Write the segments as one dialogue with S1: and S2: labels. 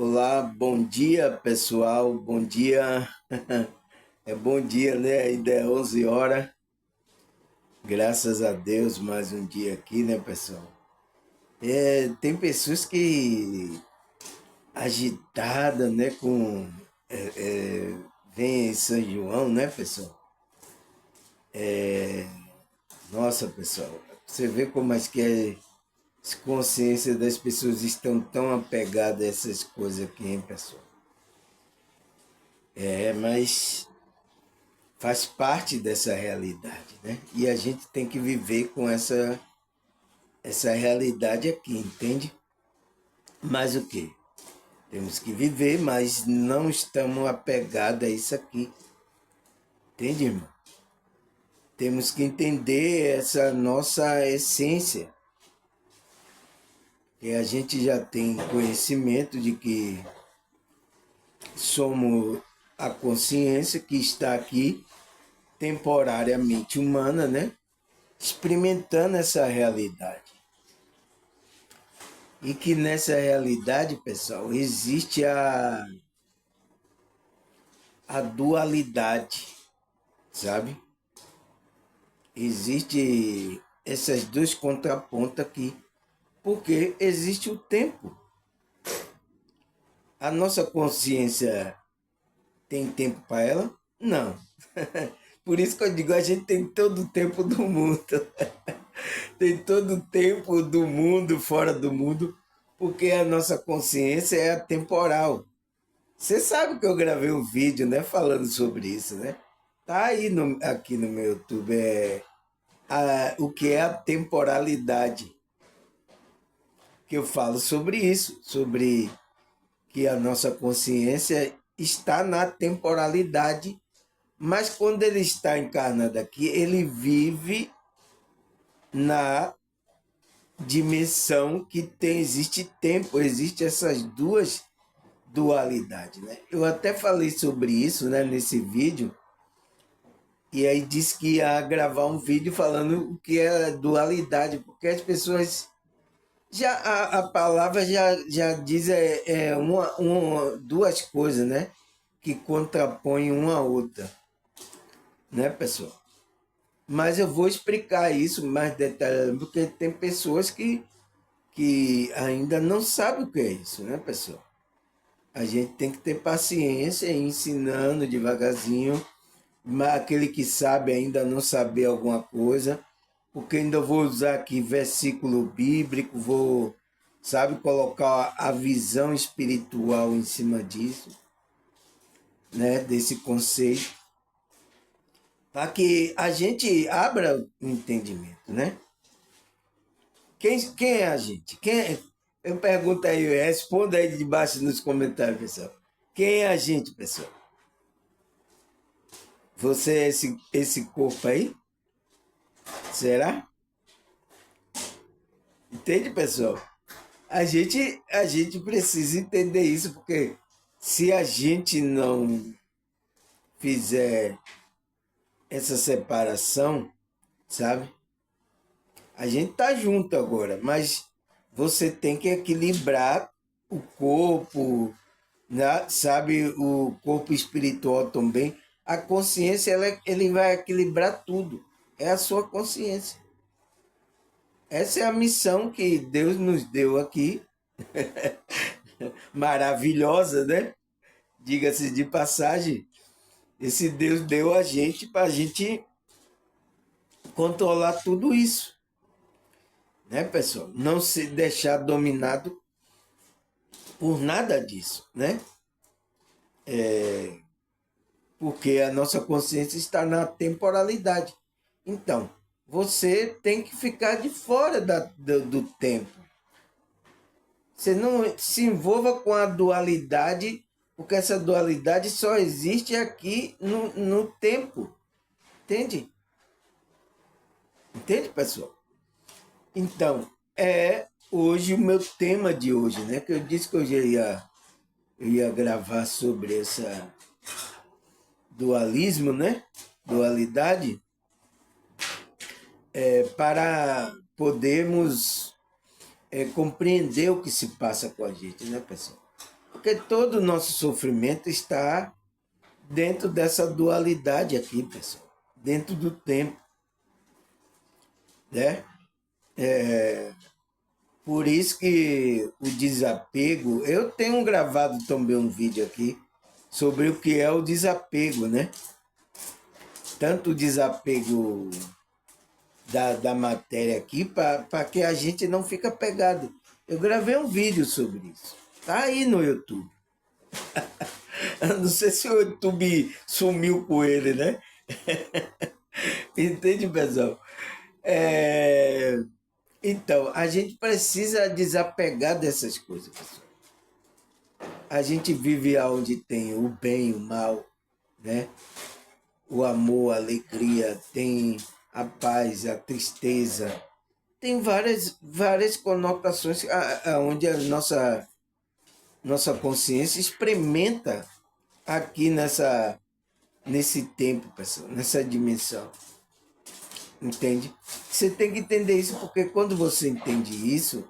S1: Olá, bom dia pessoal, bom dia. É bom dia, né? Ainda é 11 horas. Graças a Deus, mais um dia aqui, né, pessoal? Tem pessoas que agitada, né, vem em São João, né, pessoal? Nossa, pessoal, você vê como é que a consciência das pessoas estão tão apegadas a essas coisas aqui, hein, pessoal? Mas faz parte dessa realidade, né? E a gente tem que viver com essa realidade aqui, entende? Mas o quê? Temos que viver, mas não estamos apegados a isso aqui, entende, irmão? Temos que entender essa nossa essência, que a gente já tem conhecimento de que somos a consciência que está aqui temporariamente humana, né? Experimentando essa realidade. E que nessa realidade, pessoal, existe a dualidade, sabe? Existe essas duas contrapontos aqui, porque existe o tempo. A nossa consciência tem tempo para ela? Não. Por isso que eu digo, a gente tem todo o tempo do mundo. Tem todo o tempo do mundo, fora do mundo, porque a nossa consciência é atemporal. Você sabe que eu gravei um vídeo, né, falando sobre isso, né? Tá aí aqui no meu YouTube, o que é a temporalidade. Que eu falo sobre isso, sobre que a nossa consciência está na temporalidade, mas quando ele está encarnado aqui, ele vive na dimensão que existe tempo, existe essas duas dualidades, né? Eu até falei sobre isso, né, nesse vídeo. E aí disse que ia gravar um vídeo falando o que é dualidade, porque as pessoas já a palavra já diz duas coisas, né? Que contrapõem uma a outra, né, pessoal? Mas eu vou explicar isso mais detalhadamente, porque tem pessoas que ainda não sabem o que é isso, né, pessoal? A gente tem que ter paciência e ensinando devagarzinho, mas aquele que sabe ainda não saber alguma coisa, porque ainda vou usar aqui versículo bíblico, vou, sabe, colocar a visão espiritual em cima disso, né, desse conceito, para que a gente abra o entendimento, né? Quem é a gente? Eu pergunto aí, responda aí debaixo nos comentários, pessoal. Quem é a gente, pessoal? Você é esse corpo aí? Será? Entende, pessoal? A gente precisa entender isso, porque se a gente não fizer essa separação, sabe? A gente tá junto agora, mas você tem que equilibrar o corpo, né? Sabe? O corpo espiritual também. A consciência, ele vai equilibrar tudo. É a sua consciência. Essa é a missão que Deus nos deu aqui, maravilhosa, né? Diga-se de passagem, esse Deus deu a gente para a gente controlar tudo isso, né, pessoal? Não se deixar dominado por nada disso, né? Porque a nossa consciência está na temporalidade. Então, você tem que ficar de fora do tempo. Você não se envolva com a dualidade, porque essa dualidade só existe aqui no tempo. Entende? Entende, pessoal? Então, é hoje o meu tema de hoje, né? Que eu disse que eu ia gravar sobre essa dualismo, né? Dualidade, para podermos compreender o que se passa com a gente, né, pessoal? Porque todo o nosso sofrimento está dentro dessa dualidade aqui, pessoal. Dentro do tempo, né? Por isso que o desapego... Eu tenho gravado também um vídeo aqui sobre o que é o desapego, né? Tanto o desapego da matéria aqui, para que a gente não fique pegado. Eu gravei um vídeo sobre isso. Tá aí no YouTube. Não sei se o YouTube sumiu com ele, né? Entende, pessoal? Então, a gente precisa desapegar dessas coisas, pessoal. A gente vive onde tem o bem e o mal, né? O amor, a alegria, tem a paz, a tristeza. Tem várias conotações onde a nossa consciência experimenta aqui nesse tempo, pessoal, nessa dimensão. Entende? Você tem que entender isso, porque quando você entende isso,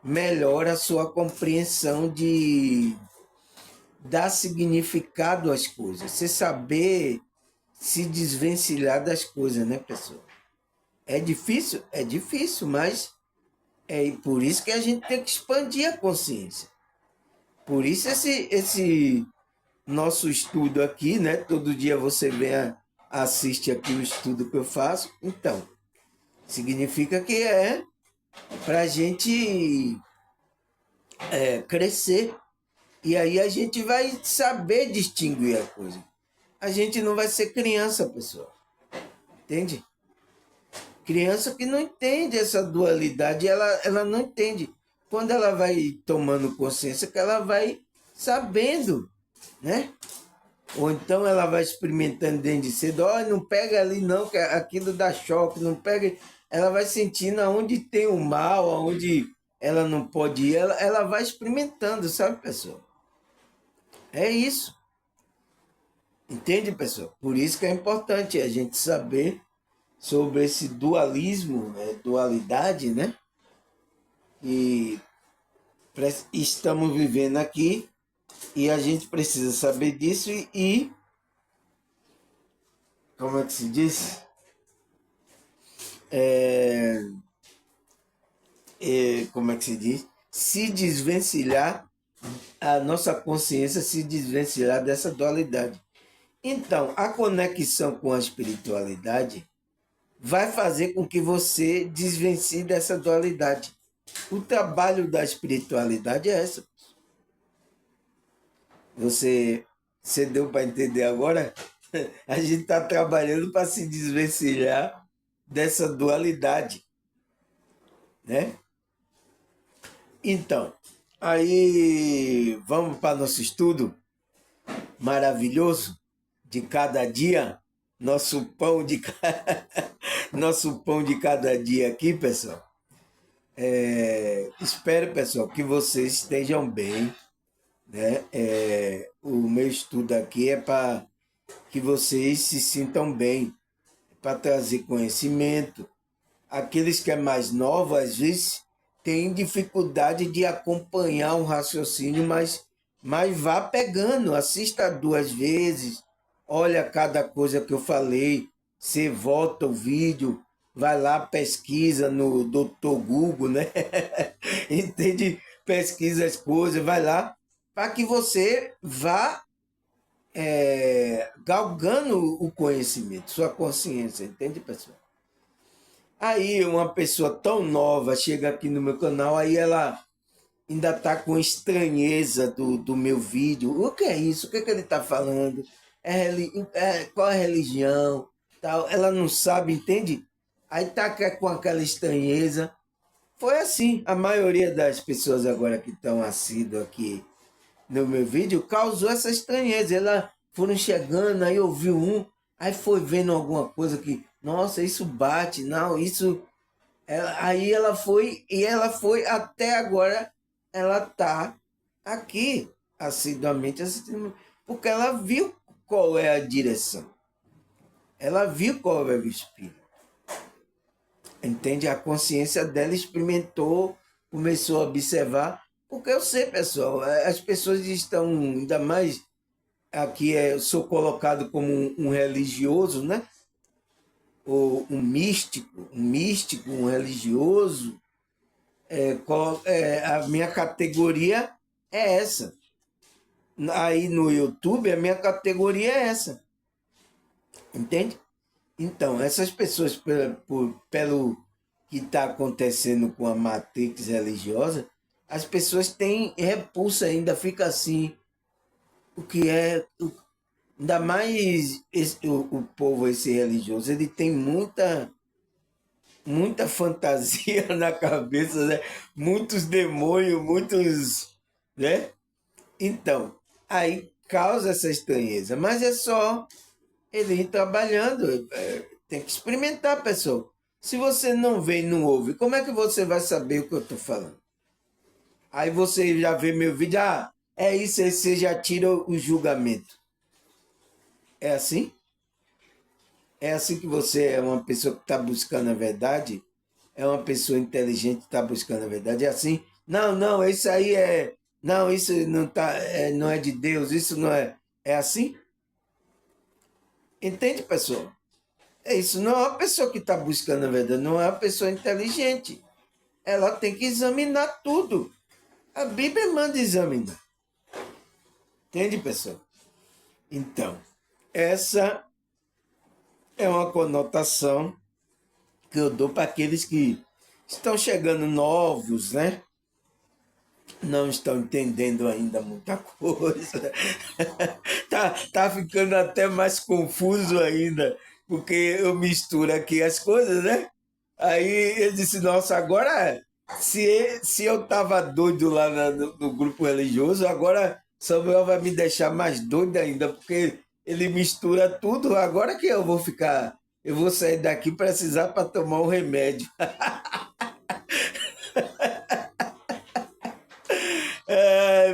S1: melhora a sua compreensão de dar significado às coisas. Você saber se desvencilhar das coisas, né, pessoal? É difícil? É difícil, mas é por isso que a gente tem que expandir a consciência. Por isso esse nosso estudo aqui, né? Todo dia você vem, assiste aqui o estudo que eu faço. Então, significa que é para a gente crescer. E aí a gente vai saber distinguir a coisa. A gente não vai ser criança, pessoal. Entende? Criança que não entende essa dualidade, ela não entende. Quando ela vai tomando consciência, que ela vai sabendo, né? Ou então ela vai experimentando dentro de si, olha, não pega ali não, que aquilo dá choque, não pega. Ela vai sentindo aonde tem o mal, aonde ela não pode ir, ela vai experimentando, sabe, pessoal? É isso. Entende, pessoal? Por isso que é importante a gente saber sobre esse dualismo, né? Dualidade, né? E estamos vivendo aqui e a gente precisa saber disso como é que se diz? Como é que se diz? Se desvencilhar, a nossa consciência se desvencilhar dessa dualidade. Então, a conexão com a espiritualidade vai fazer com que você desvencie dessa dualidade. O trabalho da espiritualidade é essa. Você deu para entender agora? A gente está trabalhando para se desvencilhar dessa dualidade, né? Então, aí vamos para nosso estudo maravilhoso de cada dia, nosso pão de nosso pão de cada dia aqui, pessoal. Espero, pessoal, que vocês estejam bem, né? O meu estudo aqui é para que vocês se sintam bem, para trazer conhecimento. Aqueles que é mais novo, às vezes, têm dificuldade de acompanhar um raciocínio, mas vá pegando, assista 2 vezes, olha cada coisa que eu falei, você volta o vídeo, vai lá, pesquisa no Dr. Google, né? Entende? Pesquisa as coisas, vai lá, para que você vá galgando o conhecimento, sua consciência, entende, pessoal? Aí uma pessoa tão nova chega aqui no meu canal, aí ela ainda está com estranheza do meu vídeo. O que é isso? O que, é que ele está falando? Qual é a religião? Tal. Ela não sabe, entende? Aí está com aquela estranheza. Foi assim. A maioria das pessoas agora que estão assíduas aqui no meu vídeo causou essa estranheza. Elas foram chegando, aí ouviu aí foi vendo alguma coisa que, nossa, isso bate, não, isso. Aí ela foi até agora, ela tá aqui assiduamente assistindo, porque ela viu qual é a direção. Ela viu qual é o espírito. Entende? A consciência dela experimentou, começou a observar, Porque eu sei, pessoal, as pessoas estão, ainda mais aqui, eu sou colocado como um religioso, né? Ou um místico, um religioso. A minha categoria é essa. Aí no YouTube, a minha categoria é essa. Entende? Então, essas pessoas, pelo que está acontecendo com a matrix religiosa, as pessoas têm repulsa ainda, fica assim, o que é. Ainda mais o povo, esse religioso, ele tem muita fantasia na cabeça, né? Muitos demônios, muitos. Né? Então, aí causa essa estranheza, mas é só ele ir trabalhando, tem que experimentar, pessoal. Se você não vê e não ouve, como é que você vai saber o que eu estou falando? Aí você já vê meu vídeo, é isso, aí você já tira o julgamento. É assim? É assim que você é uma pessoa que está buscando a verdade? É uma pessoa inteligente que está buscando a verdade? É assim? Não, não, isso aí é. Não, isso não, não é de Deus, isso não é. É assim? Entende, pessoal? Isso não é uma pessoa que está buscando a verdade, não é uma pessoa inteligente. Ela tem que examinar tudo. A Bíblia manda examinar. Entende, pessoal? Então, essa é uma conotação que eu dou para aqueles que estão chegando novos, né? Não estão entendendo ainda muita coisa. tá ficando até mais confuso ainda, porque eu misturo aqui as coisas, né? Aí ele disse, nossa, agora se eu tava doido lá no grupo religioso, agora Samuel vai me deixar mais doido ainda, porque ele mistura tudo, agora que eu vou ficar, eu vou sair daqui precisar para tomar um remédio.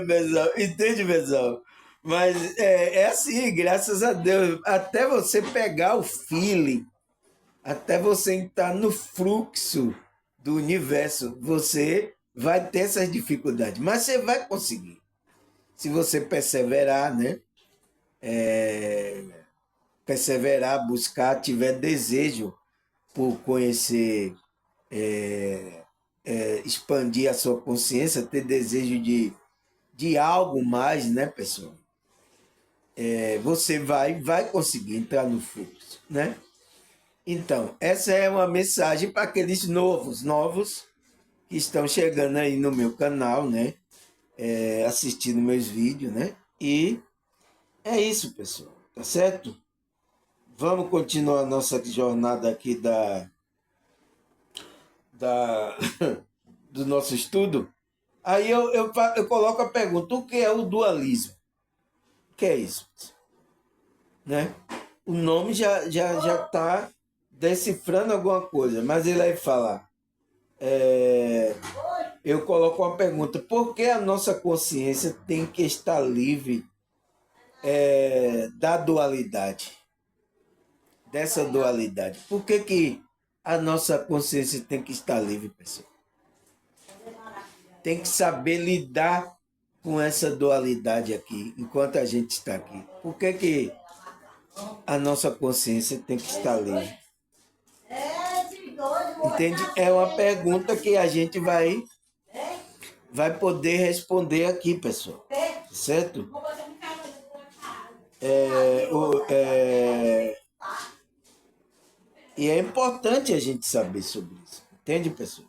S1: Pessoal, entende, pessoal? Mas é assim, graças a Deus, até você pegar o feeling, até você entrar no fluxo do universo, você vai ter essas dificuldades, mas você vai conseguir. Se você perseverar, né? Perseverar, buscar, tiver desejo por conhecer, expandir a sua consciência, ter desejo de algo mais, né, pessoal? Você vai conseguir entrar no fluxo, né? Então, essa é uma mensagem para aqueles novos que estão chegando aí no meu canal, né? Assistindo meus vídeos, né? E é isso, pessoal, tá certo? Vamos continuar a nossa jornada aqui da, do nosso estudo. Aí eu coloco a pergunta, o que é o dualismo? O que é isso? Né? O nome já está decifrando alguma coisa, mas ele vai falar. Eu coloco uma pergunta: por que a nossa consciência tem que estar livre da dualidade? Dessa dualidade. Por que a nossa consciência tem que estar livre, pessoal? Tem que saber lidar com essa dualidade aqui, enquanto a gente está aqui. Por que a nossa consciência tem que estar livre? Entende? É uma pergunta que a gente vai poder responder aqui, pessoal. Certo? E é importante a gente saber sobre isso. Entende, pessoal?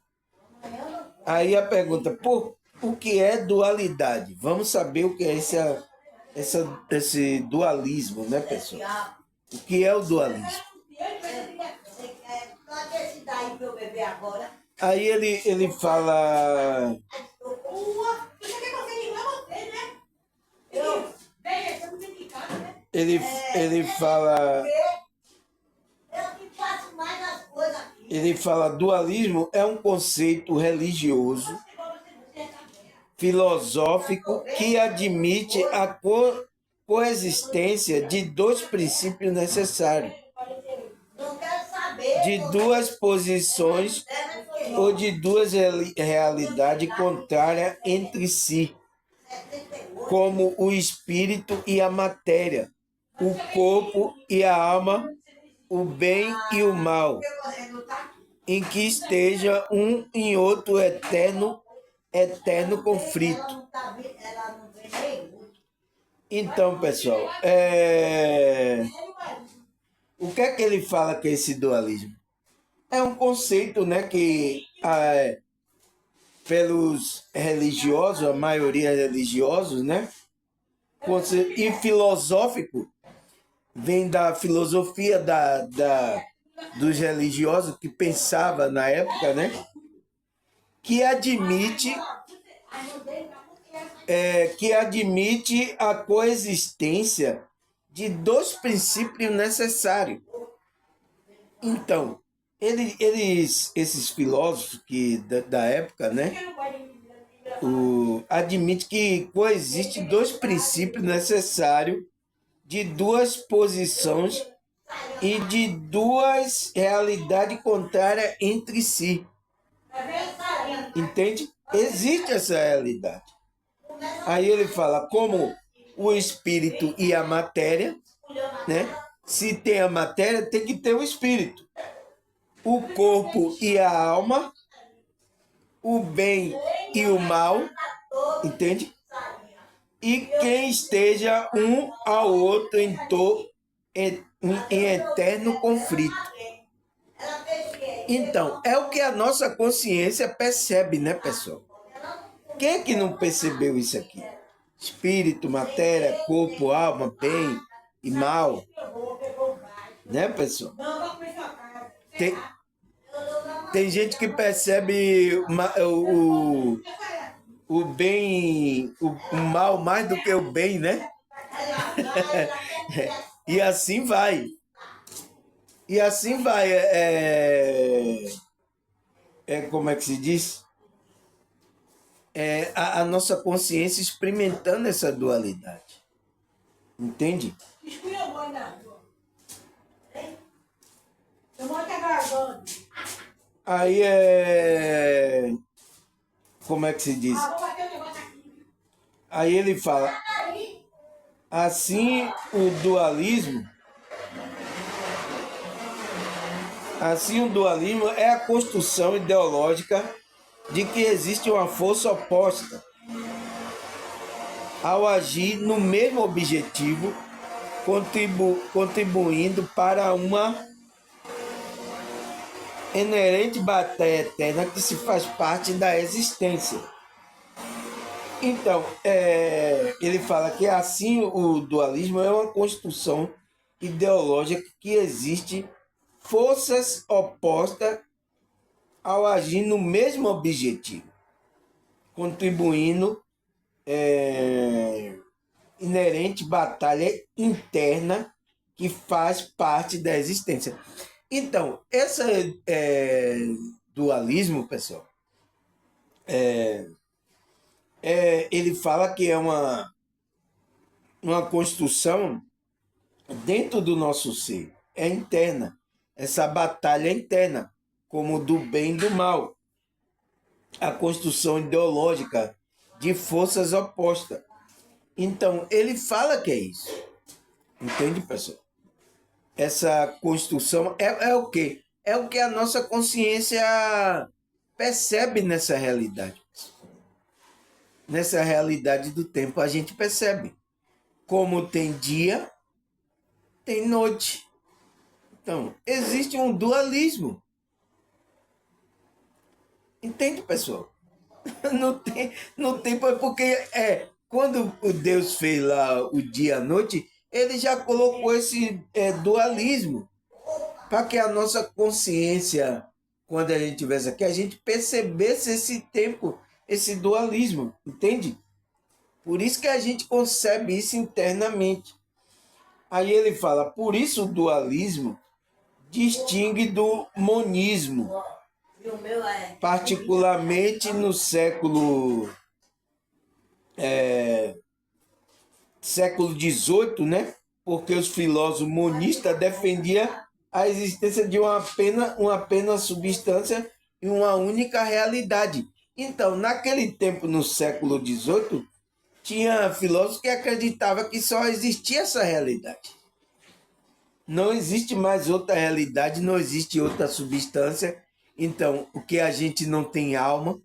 S1: Aí a pergunta, o que é dualidade? Vamos saber o que é esse dualismo, né, pessoal? O que é o dualismo? Aí ele fala. Ele fala. Ele fala: dualismo é um conceito religioso, filosófico, que admite a coexistência de dois princípios necessários, de duas posições ou de duas realidades contrárias entre si, como o espírito e a matéria, o corpo e a alma, o bem e o mal, em que esteja um em outro eterno conflito. Então, pessoal, o que é que ele fala que é esse dualismo? É um conceito, né, que pelos religiosos, a maioria religiosos, né, e filosófico, vem da filosofia dos religiosos que pensava na época, né, que admite a coexistência de dois princípios necessários. Então, esses filósofos da época, né, admite que coexistem dois princípios necessários de duas posições e de duas realidades contrárias entre si. Entende? Existe essa realidade. Aí ele fala como o espírito e a matéria, né? Se tem a matéria, tem que ter o espírito. O corpo e a alma, o bem e o mal, entende? E quem esteja um ao outro em eterno conflito. Então, é o que a nossa consciência percebe, né, pessoal? Quem é que não percebeu isso aqui? Espírito, matéria, corpo, alma, bem e mal. Né, pessoal? Tem gente que percebe o bem, o mal mais do que o bem, né? E assim vai. E assim vai. Como é que se diz? A nossa consciência experimentando essa dualidade. Entende? Aí como é que se diz? Aí ele fala, assim o dualismo é a construção ideológica de que existe uma força oposta ao agir no mesmo objetivo, contribuindo para uma inerente batalha eterna que se faz parte da existência. Então, ele fala que assim o dualismo é uma construção ideológica que existe forças opostas ao agir no mesmo objetivo, contribuindo inerente batalha interna que faz parte da existência. Então, esse dualismo, pessoal, ele fala que é uma construção dentro do nosso ser, é interna, essa batalha interna, como do bem e do mal, a construção ideológica de forças opostas. Então, ele fala que é isso. Entende, pessoal? Essa construção é o quê? É o que a nossa consciência percebe nessa realidade. Nessa realidade do tempo, a gente percebe. Como tem dia, tem noite. Então, existe um dualismo. Entende, pessoal? Não tem porque quando o Deus fez lá o dia e a noite, ele já colocou esse dualismo para que a nossa consciência, quando a gente estivesse aqui, a gente percebesse esse tempo, esse dualismo, entende? Por isso que a gente concebe isso internamente. Aí ele fala, por isso o dualismo distingue do monismo, particularmente no século XVIII, né? Porque os filósofos monistas defendiam a existência de uma apenas substância em uma única realidade. Então, naquele tempo, no século XVIII, tinha filósofos que acreditavam que só existia essa realidade. Não existe mais outra realidade, não existe outra substância. Então, o que a gente não tem alma,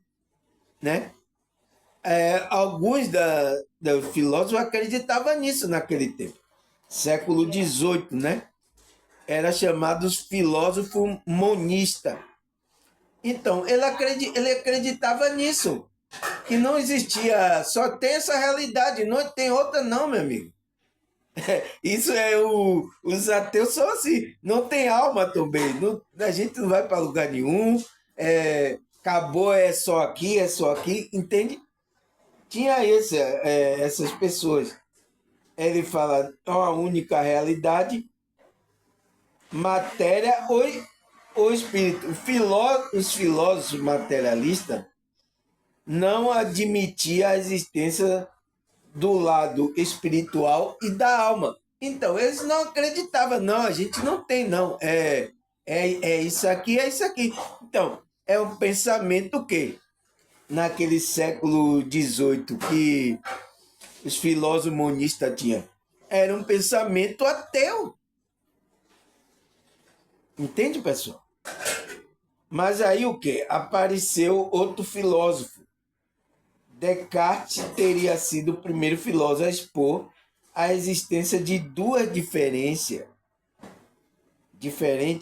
S1: né? Alguns da filósofos acreditavam nisso naquele tempo. Século XVIII, né? Era chamado filósofo monista. Então, ele acreditava nisso, que não existia, só tem essa realidade, não tem outra não, meu amigo. Isso os ateus são assim, não tem alma também, a gente não vai para lugar nenhum, acabou, é só aqui, entende? Tinha essas pessoas. Ele fala, é uma única realidade, matéria ou espírito. Os filósofos materialistas não admitiam a existência do lado espiritual e da alma. Então, eles não acreditavam, não, a gente não tem, não. É isso aqui, é isso aqui. Então, é um pensamento que, naquele século XVIII, que os filósofos monistas tinham, era um pensamento ateu. Entende, pessoal? Mas aí o que? Apareceu outro filósofo. Descartes teria sido o primeiro filósofo a expor a existência de duas diferentes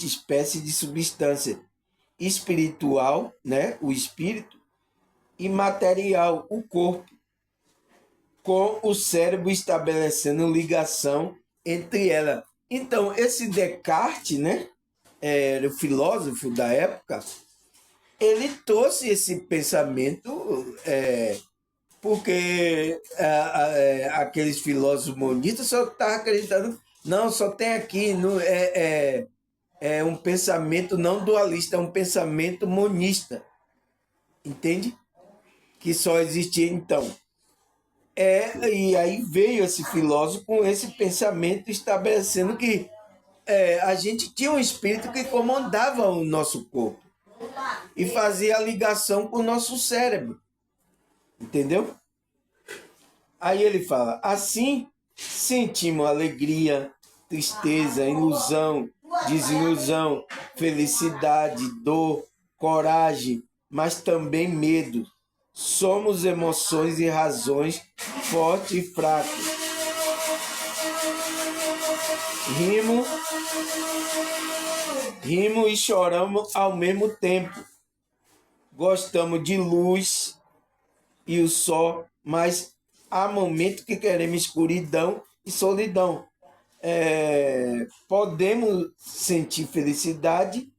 S1: espécies de substância: espiritual, né, o espírito, e material, o corpo, com o cérebro estabelecendo ligação entre elas. Então, esse Descartes, né, era o filósofo da época, ele trouxe esse pensamento, porque aqueles filósofos monistas só estavam acreditando, não, só tem aqui, não, é um pensamento não dualista, é um pensamento monista, entende? Que só existia então. E aí veio esse filósofo com esse pensamento estabelecendo que a gente tinha um espírito que comandava o nosso corpo e fazia a ligação com o nosso cérebro. Entendeu? Aí ele fala, assim sentimos alegria, tristeza, ilusão, desilusão, felicidade, dor, coragem, mas também medo. Somos emoções e razões fortes e fracas. Rimo e choramos ao mesmo tempo. Gostamos de luz e o sol, mas há momentos que queremos escuridão e solidão. Podemos sentir felicidade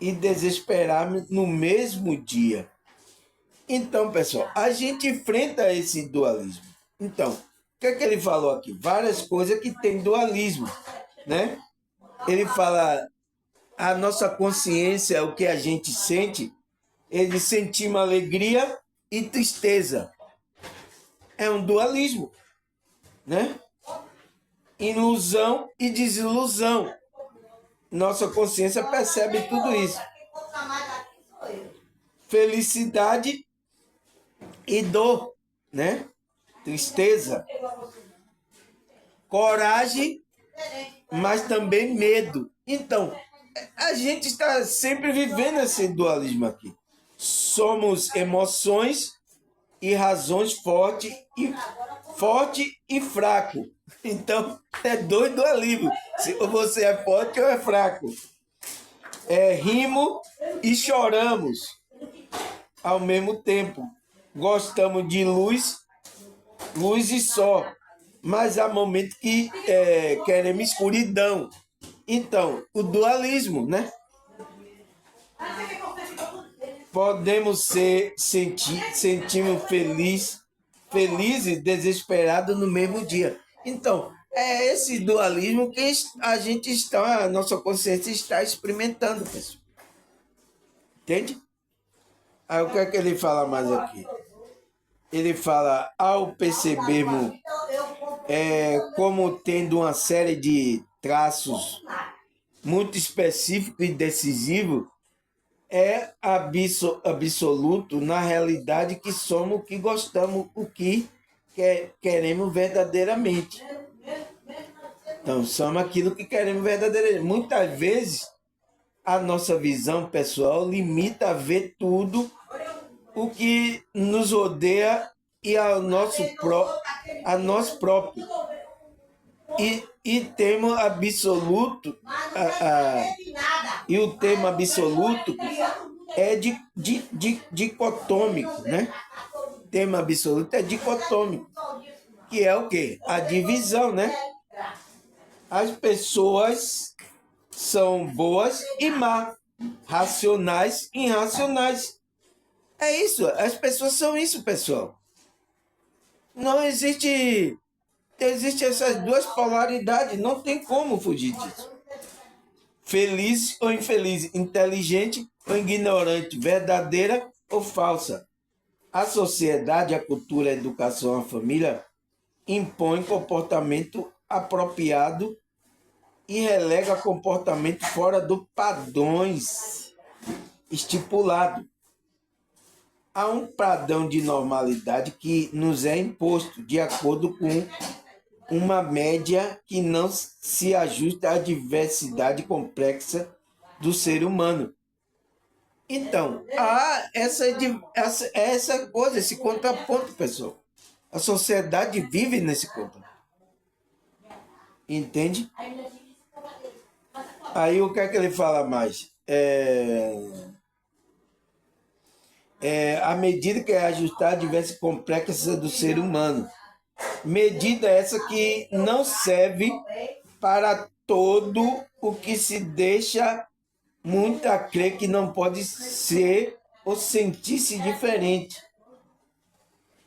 S1: e desesperar no mesmo dia. Então, pessoal, a gente enfrenta esse dualismo. Então, o que ele falou aqui? Várias coisas que tem dualismo, né? Ele fala a nossa consciência, o que a gente sente, ele sentimos alegria e tristeza. É um dualismo, né? Ilusão e desilusão. Nossa consciência percebe tudo isso. Felicidade e dor, né? Tristeza. Coragem, mas também medo. Então, a gente está sempre vivendo esse dualismo aqui. Somos emoções e razões forte e fraco. Então, é dois dualismos. Se você é forte ou é fraco. Rimo e choramos ao mesmo tempo. Gostamos de luz e sol. Mas há momentos que queremos escuridão. Então, o dualismo, né? Podemos sentimos feliz e desesperado no mesmo dia. Então, é esse dualismo que a nossa consciência está experimentando, pessoal. Entende? Aí o que é que ele fala mais aqui? Ele fala, ao percebermos como tendo uma série de traços muito específicos e decisivos, é absoluto na realidade que somos o que gostamos, o que queremos verdadeiramente. Então, somos aquilo que queremos verdadeiramente. Muitas vezes, a nossa visão pessoal limita a ver tudo o que nos rodeia e a nós próprios. E temos absoluto, e o termo absoluto é dicotômico, né? O termo absoluto é dicotômico, que é o quê? A divisão, né? As pessoas são boas e más, racionais e irracionais. É isso, as pessoas são isso, pessoal. Não existe essas duas polaridades, não tem como fugir disso. Feliz ou infeliz, inteligente ou ignorante, verdadeira ou falsa. A sociedade, a cultura, a educação, a família impõe comportamento apropriado e relega comportamento fora dos padrões estipulados. Há um padrão de normalidade que nos é imposto de acordo com uma média que não se ajusta à diversidade complexa do ser humano. Então, há essa coisa, esse contraponto, pessoal. A sociedade vive nesse contraponto. Entende? Aí o que é que ele fala mais? À medida que é ajustar a diversidade complexa do ser humano. Medida essa que não serve para todo o que se deixa muito a crer que não pode ser ou sentir-se diferente.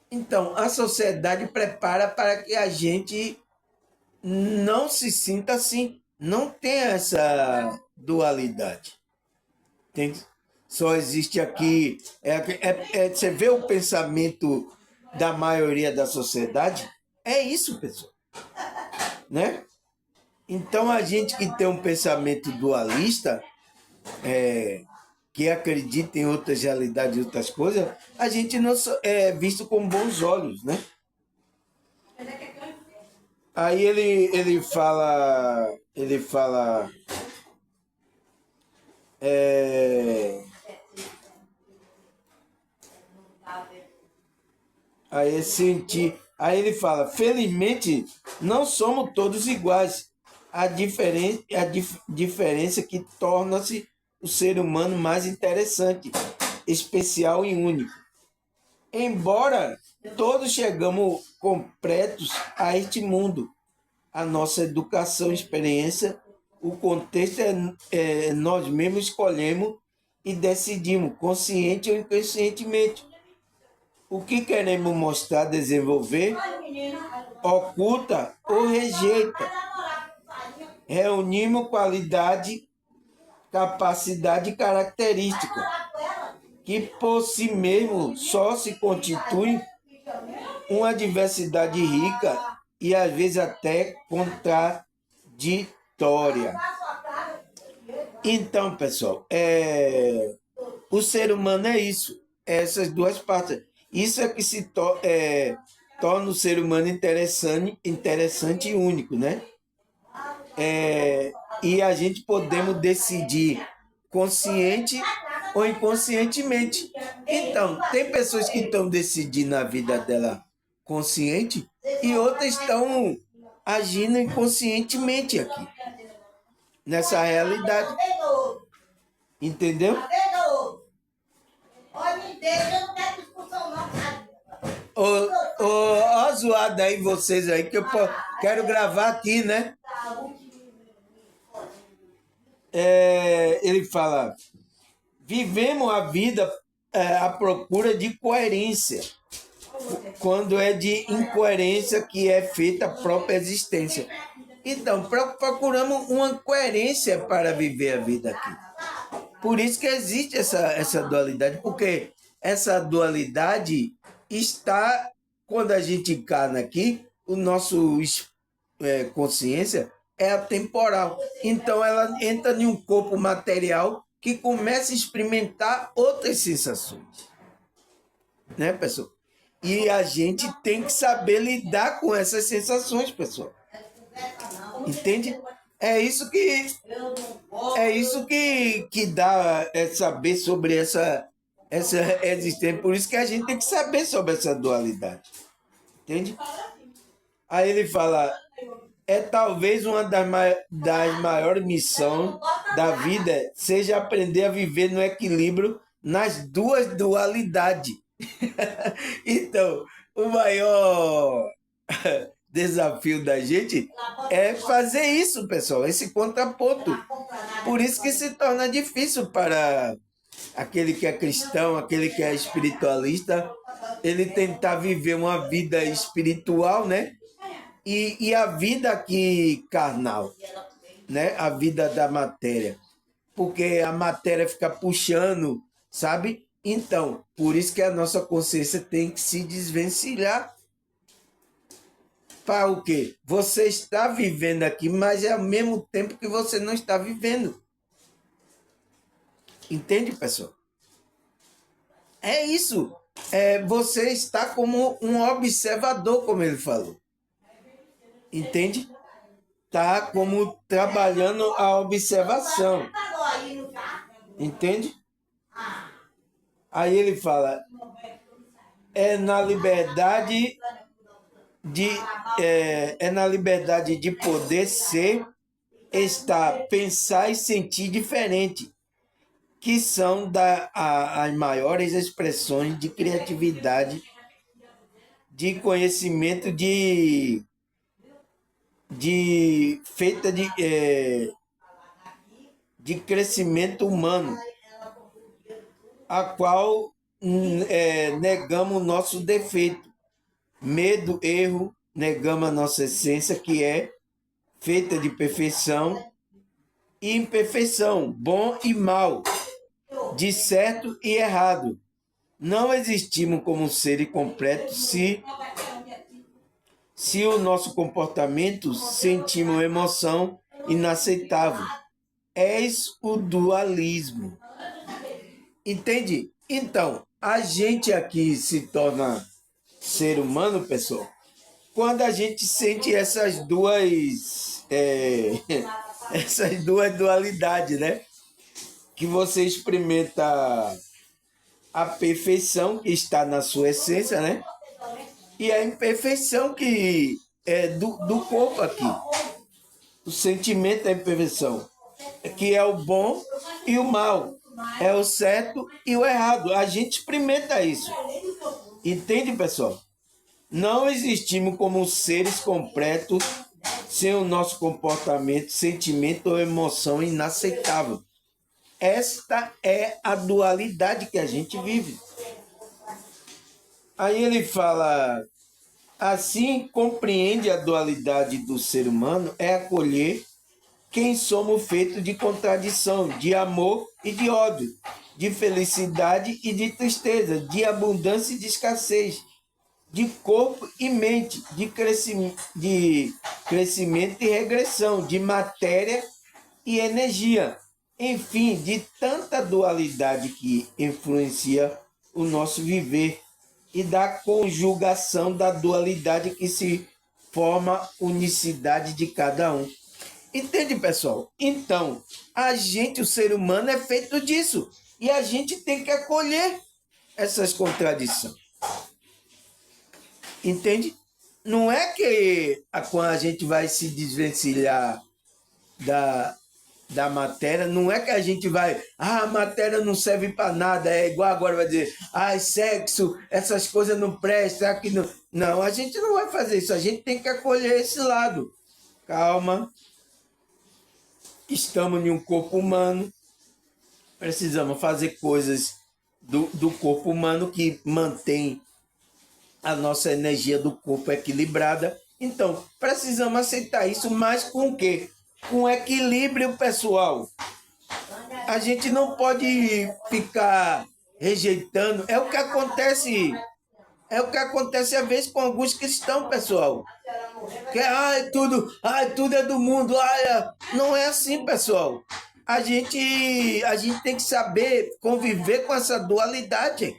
S1: Então, a sociedade prepara para que a gente não se sinta assim, não tenha essa dualidade. Só existe aqui. Você vê o pensamento da maioria da sociedade? É isso, pessoal. Né? Então, a gente que tem um pensamento dualista, que acredita em outras realidades e outras coisas, a gente não é visto com bons olhos, né? Aí ele fala, aí ele fala, felizmente não somos todos iguais. A diferença que torna-se o ser humano mais interessante, especial e único. Embora todos chegamos completos a este mundo, a nossa educação, experiência, o contexto nós mesmos escolhemos e decidimos, consciente ou inconscientemente. O que queremos mostrar, desenvolver, oculta ou rejeita. Reunimos qualidade, capacidade e característica que por si mesmo só se constitui uma diversidade rica e às vezes até contraditória. Então, pessoal, o ser humano é isso, essas duas partes. Isso é que torna o ser humano interessante e único, né? E a gente podemos decidir consciente ou inconscientemente. Então, tem pessoas que estão decidindo a vida dela consciente e outras estão agindo inconscientemente aqui, nessa realidade. Entendeu? Ó, zoada aí vocês aí, que eu quero gravar aqui, né? Ele fala, vivemos a vida à procura de coerência, quando é de incoerência que é feita a própria existência. Então, procuramos uma coerência para viver a vida aqui. Por isso que existe essa dualidade, porque essa dualidade está, quando a gente encarna aqui, o nosso consciência é atemporal. Então, ela entra em um corpo material que começa a experimentar outras sensações, né, pessoal? E a gente tem que saber lidar com essas sensações, pessoal. Entende? É isso que dá saber sobre essa existência. Por isso que a gente tem que saber sobre essa dualidade. Entende? Aí ele fala, talvez uma das maiores missões da vida seja aprender a viver no equilíbrio nas duas dualidades. Então, o maior desafio da gente é fazer isso, pessoal, esse contraponto. Por isso que se torna difícil para aquele que é cristão, aquele que é espiritualista, ele tentar viver uma vida espiritual, né? E a vida aqui carnal, né? A vida da matéria. Porque a matéria fica puxando, sabe? Então, por isso que a nossa consciência tem que se desvencilhar. Para o quê? Você está vivendo aqui, mas é ao mesmo tempo que você não está vivendo. Entende, pessoal? É isso. Você está como um observador, como ele falou. Entende? Está como trabalhando a observação. Entende? Aí ele fala, na liberdade de poder ser, estar, pensar e sentir diferente, que são as maiores expressões de criatividade, de conhecimento, feita de crescimento humano, a qual negamos o nosso defeito, medo, erro, negamos a nossa essência, que é feita de perfeição e imperfeição, bom e mal, de certo e errado. Não existimos como seres completos se o nosso comportamento sentimos emoção inaceitável. Eis o dualismo. Entende? Então, a gente aqui se torna ser humano, pessoal, quando a gente sente essas duas dualidades, né? Que você experimenta a perfeição que está na sua essência, né? E a imperfeição que é do corpo aqui. O sentimento da imperfeição, que é o bom e o mal, é o certo e o errado. A gente experimenta isso. Entende, pessoal? Não existimos como seres completos sem o nosso comportamento, sentimento ou emoção inaceitável. Esta é a dualidade que a gente vive. Aí ele fala, assim compreende a dualidade do ser humano, é acolher quem somos feitos de contradição, de amor e de ódio, de felicidade e de tristeza, de abundância e de escassez, de corpo e mente, de crescimento e regressão, de matéria e energia. Enfim, de tanta dualidade que influencia o nosso viver e da conjugação da dualidade que se forma unicidade de cada um. Entende, pessoal? Então, o ser humano é feito disso. E a gente tem que acolher essas contradições. Entende? Não é que quando a gente vai se desvencilhar da matéria, não é que a gente vai, a matéria não serve para nada, é igual agora vai dizer, sexo, essas coisas não prestam, aqui não. Não, a gente não vai fazer isso, a gente tem que acolher esse lado. Calma, estamos em um corpo humano, precisamos fazer coisas do corpo humano que mantém a nossa energia do corpo equilibrada. Então, precisamos aceitar isso, mas com o quê? Com equilíbrio, pessoal. A gente não pode ficar rejeitando. É o que acontece às vezes com alguns cristãos, pessoal. Que tudo é do mundo. Não é assim, pessoal. a gente tem que saber conviver com essa dualidade.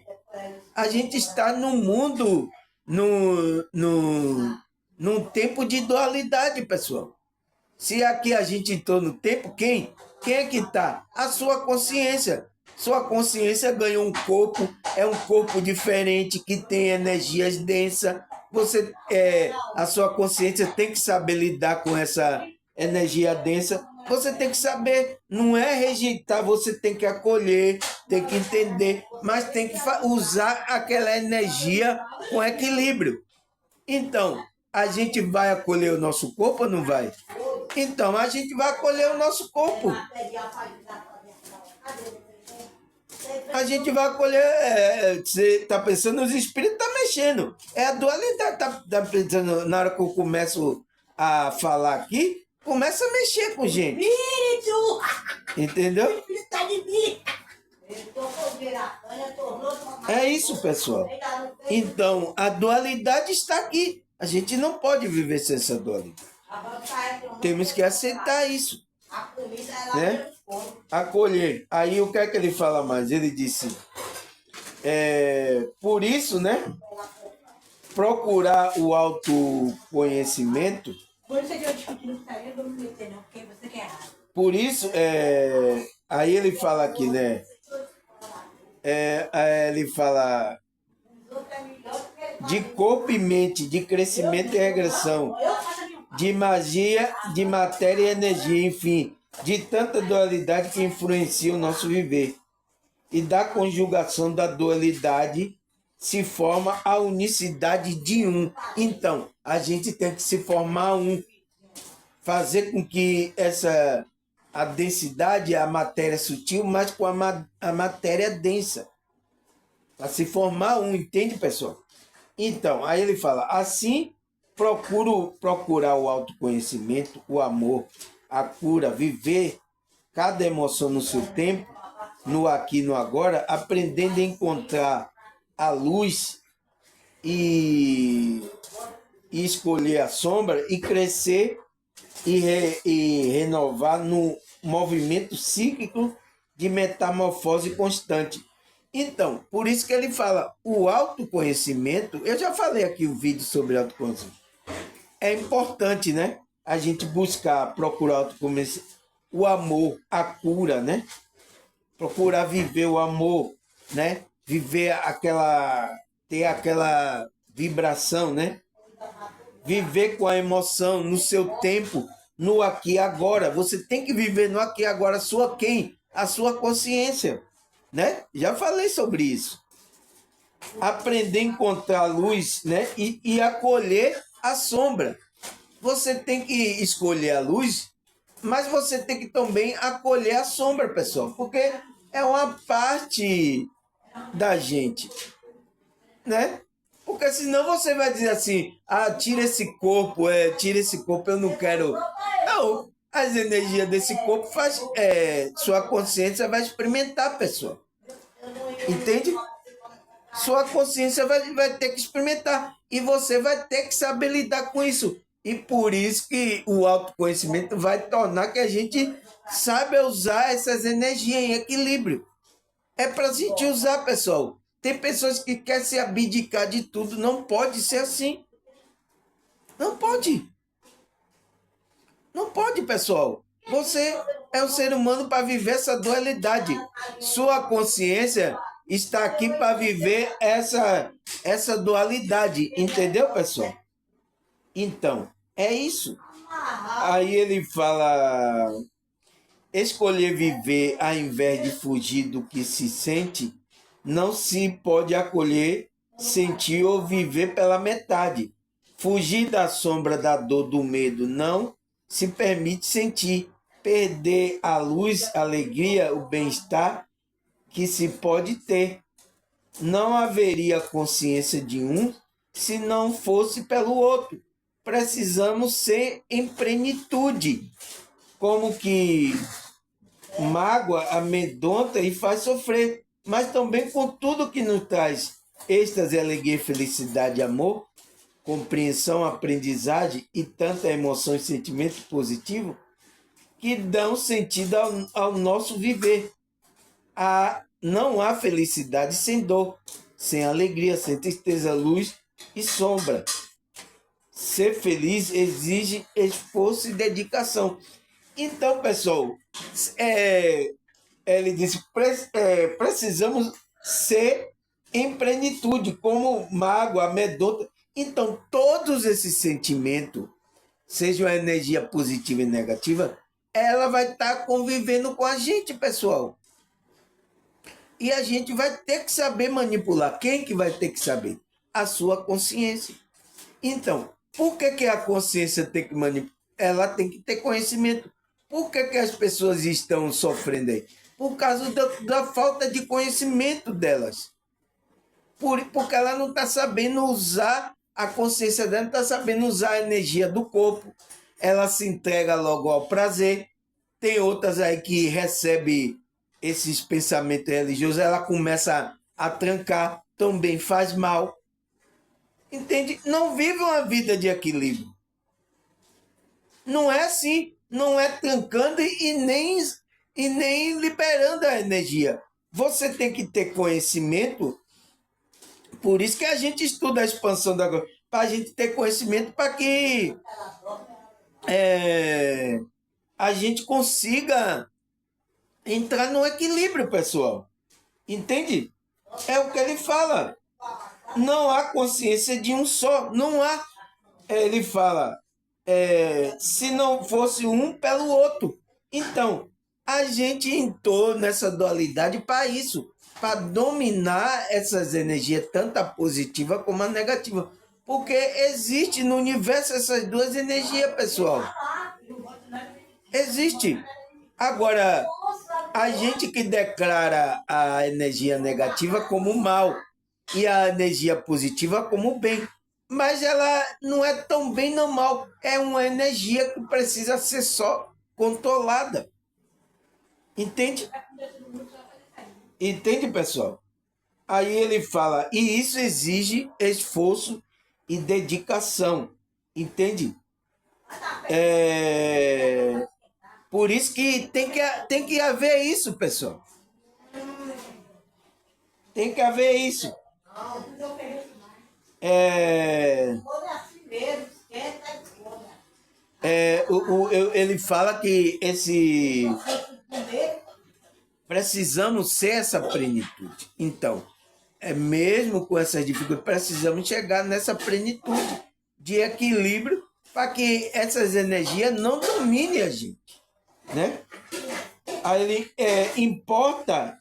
S1: A gente está no mundo, num tempo de dualidade, pessoal. Se aqui a gente entrou no tempo, quem é que está? A sua consciência. Sua consciência ganhou um corpo, é um corpo diferente, que tem energias densas. A sua consciência tem que saber lidar com essa energia densa. Você tem que saber, não é rejeitar, você tem que acolher, tem que entender, mas tem que usar aquela energia com equilíbrio. Então, a gente vai acolher o nosso corpo ou não vai? Então, a gente vai acolher o nosso corpo. A gente vai acolher. Você está pensando, os espíritos estão mexendo. É a dualidade. Tá pensando, na hora que eu começo a falar aqui, começa a mexer com gente.
S2: Espírito!
S1: Entendeu?
S2: O espírito está de mim.
S1: É isso, pessoal. Então, a dualidade está aqui. A gente não pode viver sem essa dualidade. Temos que aceitar isso. Né? Acolher. Aí o que é que ele fala mais? Ele disse, por isso, né? Procurar o autoconhecimento. Por isso, aí ele fala aqui, né? Ele fala de corpo e mente, de crescimento e regressão, de magia, de matéria e energia, enfim, de tanta dualidade que influencia o nosso viver. E da conjugação da dualidade se forma a unicidade de um. Então, a gente tem que se formar um, fazer com que a densidade, a matéria sutil, mas com a matéria densa, para se formar um, entende, pessoal? Então, aí ele fala, assim, procurar o autoconhecimento, o amor, a cura, viver cada emoção no seu tempo, no aqui e no agora, aprendendo a encontrar a luz e escolher a sombra e crescer e renovar no movimento cíclico de metamorfose constante. Então, por isso que ele fala, o autoconhecimento, eu já falei aqui o vídeo sobre autoconhecimento, é importante, né? A gente buscar, procurar autoconhecimento, o amor, a cura, né? Procurar viver o amor, né? Viver ter aquela vibração, né? Viver com a emoção no seu tempo, no aqui e agora. Você tem que viver no aqui e agora. A sua consciência, né? Já falei sobre isso. Aprender a encontrar a luz, né? E acolher a sombra. Você tem que escolher a luz, mas você tem que também acolher a sombra, pessoal, porque é uma parte da gente, né? Porque senão você vai dizer assim, tira esse corpo, eu não quero. Não, as energias desse corpo sua consciência vai experimentar, pessoal. Entende? Sua consciência vai ter que experimentar e você vai ter que saber lidar com isso. E por isso que o autoconhecimento vai tornar que a gente saiba usar essas energias em equilíbrio. É para a gente usar, pessoal. Tem pessoas que querem se abdicar de tudo. Não pode ser assim. Não pode. Não pode, pessoal. Você é um ser humano para viver essa dualidade. Sua consciência está aqui para viver essa dualidade. Entendeu, pessoal? Então, é isso. Aí ele fala, escolher viver ao invés de fugir do que se sente, não se pode acolher, sentir ou viver pela metade. Fugir da sombra da dor, do medo, não se permite sentir. Perder a luz, a alegria, o bem-estar que se pode ter. Não haveria consciência de um se não fosse pelo outro. Precisamos ser em plenitude. Como que mágoa amedronta e faz sofrer, mas também com tudo que nos traz êxtase, alegria, felicidade, amor, compreensão, aprendizagem e tanta emoção e sentimento positivo, que dão sentido ao nosso viver. Não há felicidade sem dor, sem alegria, sem tristeza, luz e sombra. Ser feliz exige esforço e dedicação. Então, pessoal, ele disse, precisamos ser em plenitude, como mágoa, amedronta. Então, todos esses sentimentos, seja a energia positiva e negativa, ela vai estar convivendo com a gente, pessoal. E a gente vai ter que saber manipular. Quem que vai ter que saber? A sua consciência. Então, por que a consciência tem que manipular? Ela tem que ter conhecimento. Por que as pessoas estão sofrendo aí? Por causa da falta de conhecimento delas. Porque ela não está sabendo usar a consciência dela, não está sabendo usar a energia do corpo. Ela se entrega logo ao prazer. Tem outras aí que recebem esses pensamentos religiosos, ela começa a trancar, também faz mal. Entende? Não vive uma vida de equilíbrio. Não é assim, não é trancando e nem liberando a energia. Você tem que ter conhecimento, por isso que a gente estuda a expansão da coisa, para a gente ter conhecimento para que a gente consiga entrar no equilíbrio, pessoal. Entende? É o que ele fala. Não há consciência de um só. Não há. Ele fala, se não fosse um pelo outro. Então, a gente entrou nessa dualidade para isso, para dominar essas energias, tanto a positiva como a negativa. Porque existe no universo essas duas energias, pessoal. Existe. Agora, a gente que declara a energia negativa como mal e a energia positiva como bem. Mas ela não é tão bem não mal. É uma energia que precisa ser só controlada. Entende? Entende, pessoal? Aí ele fala, e isso exige esforço e dedicação. Entende? Por isso que tem que haver isso, pessoal. Tem que haver isso. Ele fala que precisamos ser essa plenitude. Então, mesmo com essas dificuldades, precisamos chegar nessa plenitude de equilíbrio para que essas energias não dominem a gente. Né? Aí importa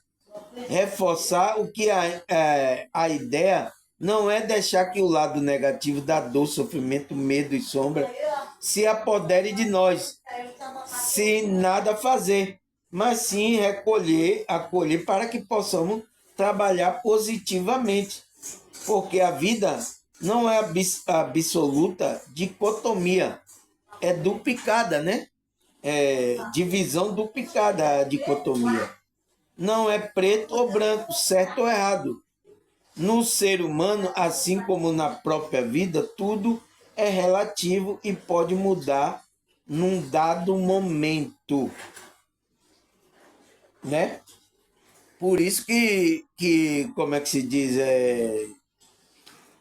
S1: reforçar o que a ideia não é deixar que o lado negativo da dor, sofrimento, medo e sombra se apodere de nós, sem nada fazer, mas sim acolher para que possamos trabalhar positivamente, porque a vida não é absoluta dicotomia, é duplicada, né? Divisão duplicada, a dicotomia. Não é preto ou branco, certo ou errado. No ser humano, assim como na própria vida, tudo é relativo e pode mudar num dado momento. Né? Por isso que como é que se diz?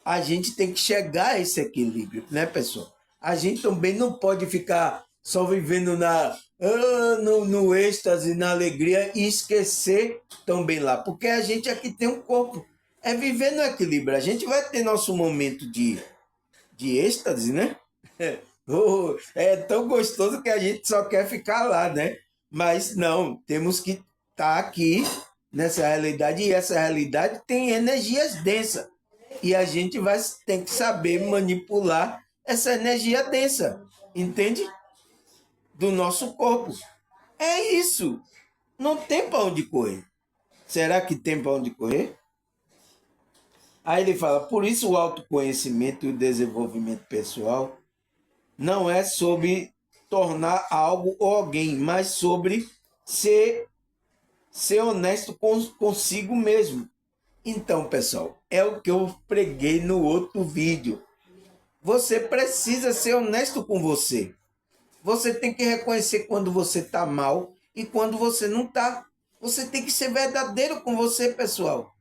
S1: A gente tem que chegar a esse equilíbrio, né, pessoal? A gente também não pode ficar só vivendo no êxtase, na alegria e esquecer também lá. Porque a gente aqui tem um corpo. É viver no equilíbrio. A gente vai ter nosso momento de êxtase, né? É tão gostoso que a gente só quer ficar lá, né? Mas não, temos que estar aqui nessa realidade. E essa realidade tem energias densas. E a gente tem que saber manipular essa energia densa. Entende? Do nosso corpo. É isso. Não tem para onde correr. Será que tem para onde correr? Aí ele fala, por isso o autoconhecimento e o desenvolvimento pessoal não é sobre tornar algo ou alguém, mas sobre ser honesto consigo mesmo. Então, pessoal, é o que eu preguei no outro vídeo. Você precisa ser honesto com você. Você tem que reconhecer quando você está mal e quando você não está. Você tem que ser verdadeiro com você, pessoal.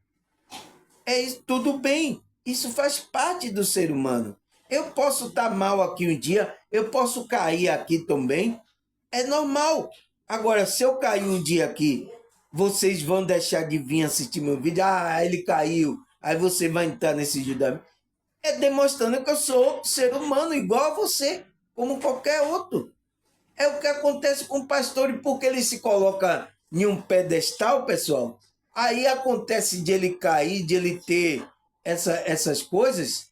S1: É isso, tudo bem. Isso faz parte do ser humano. Eu posso estar mal aqui um dia, eu posso cair aqui também. É normal. Agora, se eu cair um dia aqui, vocês vão deixar de vir assistir meu vídeo. Ah, ele caiu. Aí você vai entrar nesse julgamento. É demonstrando que eu sou ser humano igual a você, como qualquer outro. É o que acontece com o pastor, e porque ele se coloca em um pedestal, pessoal, aí acontece de ele cair, de ele ter essas coisas,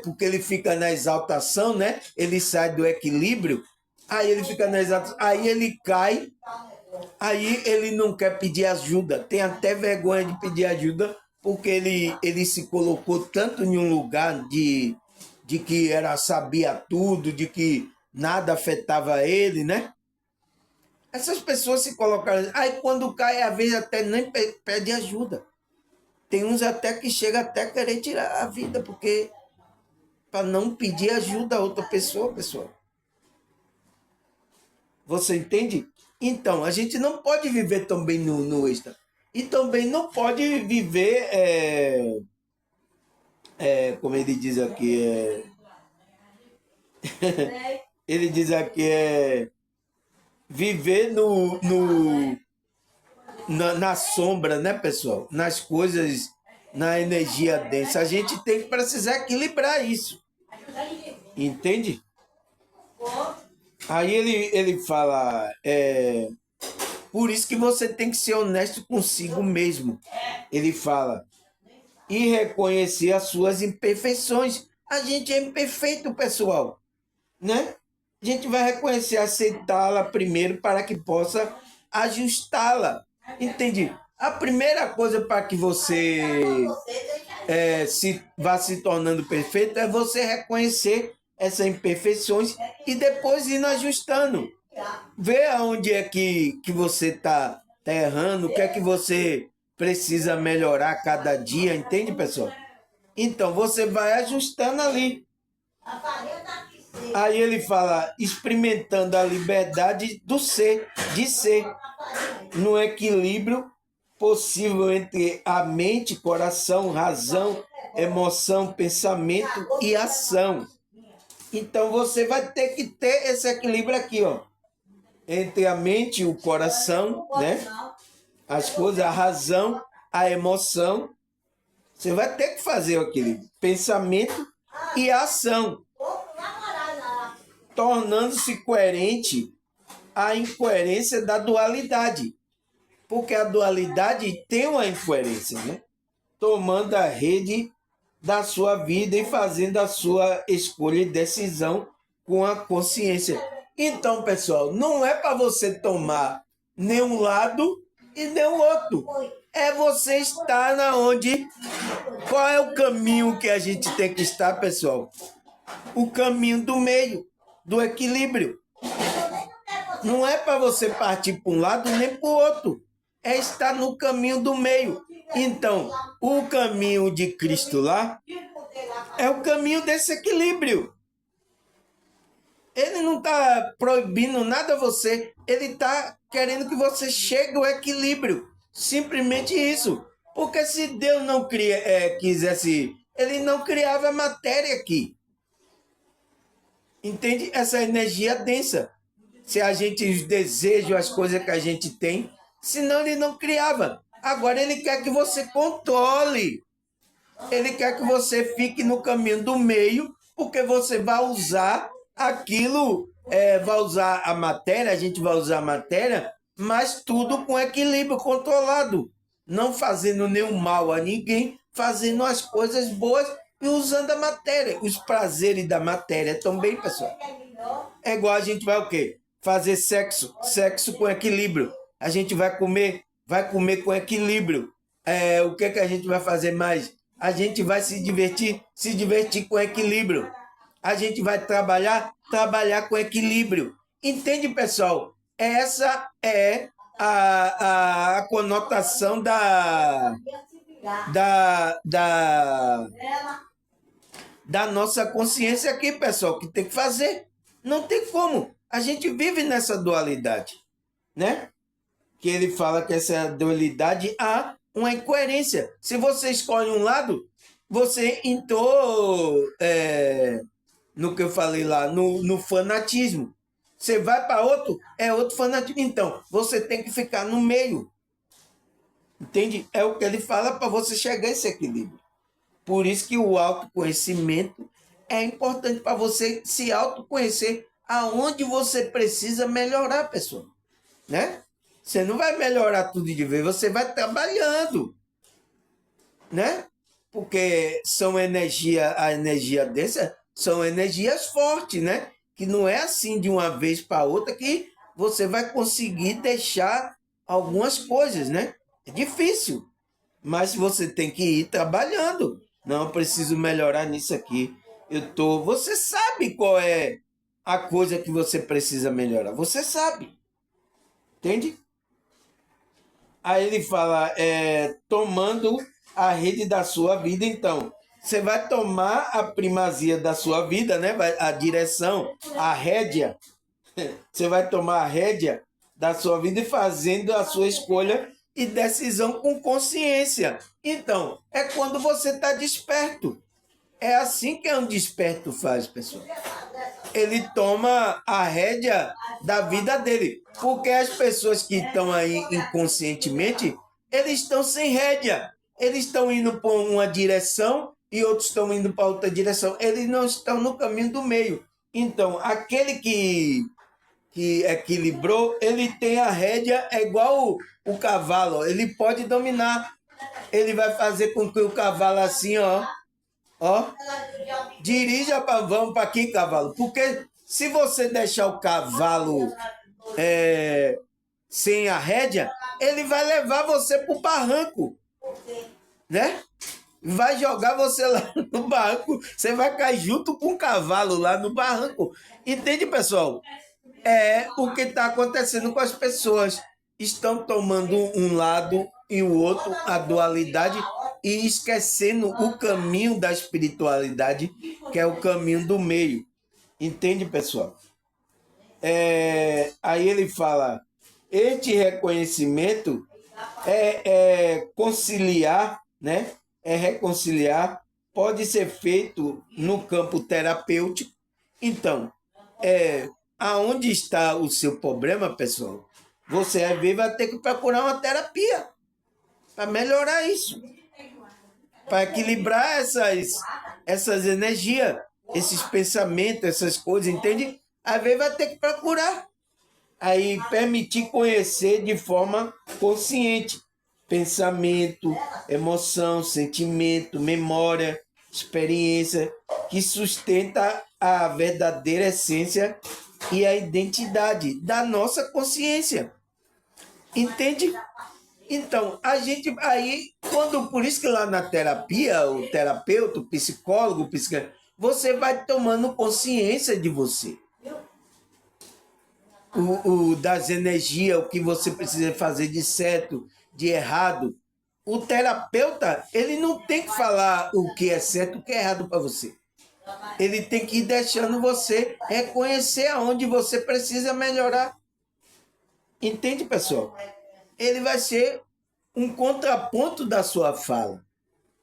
S1: porque ele fica na exaltação, né? Ele sai do equilíbrio, aí ele fica na exaltação, aí ele cai, aí ele não quer pedir ajuda, tem até vergonha de pedir ajuda, porque ele se colocou tanto em um lugar de que sabia tudo, de que nada afetava ele, né? Essas pessoas se colocaram. Aí quando cai, às vezes até nem pede ajuda. Tem uns até que chega até a querer tirar a vida, porque para não pedir ajuda a outra pessoa, pessoal. Você entende? Então, a gente não pode viver também no extra. E também não pode viver, como ele diz aqui, ele diz aqui, viver na sombra, né, pessoal? Nas coisas, na energia densa. A gente tem que precisar equilibrar isso. Entende? Aí ele fala, por isso que você tem que ser honesto consigo mesmo. Ele fala, e reconhecer as suas imperfeições. A gente é imperfeito, pessoal, né? A gente vai reconhecer, aceitá-la primeiro para que possa ajustá-la. Entende? A primeira coisa para que você vá se tornando perfeito é você reconhecer essas imperfeições e depois ir ajustando. Ver aonde é que você está errando, o que é que você precisa melhorar cada dia, entende, pessoal? Então, você vai ajustando ali. Aí ele fala, experimentando a liberdade do ser, de ser, no equilíbrio possível entre a mente, coração, razão, emoção, pensamento e ação. Então você vai ter que ter esse equilíbrio aqui, ó, entre a mente e o coração, né? As coisas, a razão, a emoção. Você vai ter que fazer o equilíbrio, pensamento e ação, tornando-se coerente a incoerência da dualidade. Porque a dualidade tem uma incoerência, né? Tomando a rede da sua vida e fazendo a sua escolha e decisão com a consciência. Então, pessoal, não é para você tomar nenhum lado e nem o outro. É você estar na onde... Qual é o caminho que a gente tem que estar, pessoal? O caminho do meio, do equilíbrio. Não é para você partir para um lado nem para o outro. É estar no caminho do meio. Então, o caminho de Cristo lá é o caminho desse equilíbrio. Ele não está proibindo nada a você. Ele está querendo que você chegue ao equilíbrio. Simplesmente isso. Porque se Deus não quisesse, ele não criava matéria aqui. Entende? Essa energia densa. Se a gente deseja as coisas que a gente tem, senão ele não criava. Agora ele quer que você controle. Ele quer que você fique no caminho do meio, porque você vai usar aquilo, vai usar a matéria, a gente vai usar a matéria, mas tudo com equilíbrio, controlado. Não fazendo nenhum mal a ninguém, fazendo as coisas boas e usando a matéria. Os prazeres da matéria também, pessoal. É igual a gente vai o quê? Fazer sexo com equilíbrio. A gente vai comer com equilíbrio. O que a gente vai fazer mais? A gente vai se divertir com equilíbrio. A gente vai trabalhar com equilíbrio. Entende, pessoal? Essa é a conotação da nossa consciência aqui, pessoal, que tem que fazer. Não tem como. A gente vive nessa dualidade, né? Que ele fala que essa dualidade há uma incoerência. Se você escolhe um lado, você entrou no que eu falei lá, no fanatismo. Você vai para outro, é outro fanatismo. Então, você tem que ficar no meio. Entende? É o que ele fala para você chegar a esse equilíbrio. Por isso que o autoconhecimento é importante para você se autoconhecer aonde você precisa melhorar, pessoal. Né? Você não vai melhorar tudo de vez, você vai trabalhando, né? Porque são a energia densa são energias fortes, né? Que não é assim de uma vez para outra que você vai conseguir deixar algumas coisas, né? É difícil, mas você tem que ir trabalhando. Não, eu preciso melhorar nisso aqui. Você sabe qual é a coisa que você precisa melhorar. Você sabe, entende? Aí ele fala, tomando a rede da sua vida, então. Você vai tomar a primazia da sua vida, né? A direção, a rédea. Você vai tomar a rédea da sua vida e fazendo a sua escolha e decisão com consciência. Então, é quando você está desperto. É assim que um desperto faz, pessoal. Ele toma a rédea da vida dele. Porque as pessoas que estão aí inconscientemente, eles estão sem rédea. Eles estão indo para uma direção e outros estão indo para outra direção. Eles não estão no caminho do meio. Então, aquele que equilibrou, ele tem a rédea, é igual o cavalo. Ele pode dominar. Ele vai fazer com que o cavalo assim, ó, dirija para vamos para aqui, cavalo. Porque se você deixar o cavalo sem a rédea, ele vai levar você para o barranco, né? Vai jogar você lá no barranco. Você vai cair junto com o cavalo lá no barranco. Entende, pessoal? É o que está acontecendo com as pessoas. Estão tomando um lado e o outro, a dualidade, e esquecendo o caminho da espiritualidade, que é o caminho do meio. Entende, pessoal? Aí ele fala, este reconhecimento é conciliar, né? É reconciliar, pode ser feito no campo terapêutico. Então, aonde está o seu problema, pessoal? Você às vezes vai ter que procurar uma terapia para melhorar isso, para equilibrar essas energias, esses pensamentos, essas coisas, entende? Às vezes vai ter que procurar. Aí permitir conhecer de forma consciente. Pensamento, emoção, sentimento, memória, experiência, que sustenta a verdadeira essência e a identidade da nossa consciência. Entende? Então, a gente aí, por isso que lá na terapia, o terapeuta, o psicólogo, você vai tomando consciência de você. Das energias, o que você precisa fazer de certo, de errado. O terapeuta, ele não tem que falar o que é certo e o que é errado para você. Ele tem que ir deixando você reconhecer aonde você precisa melhorar. Entende, pessoal? Ele vai ser um contraponto da sua fala,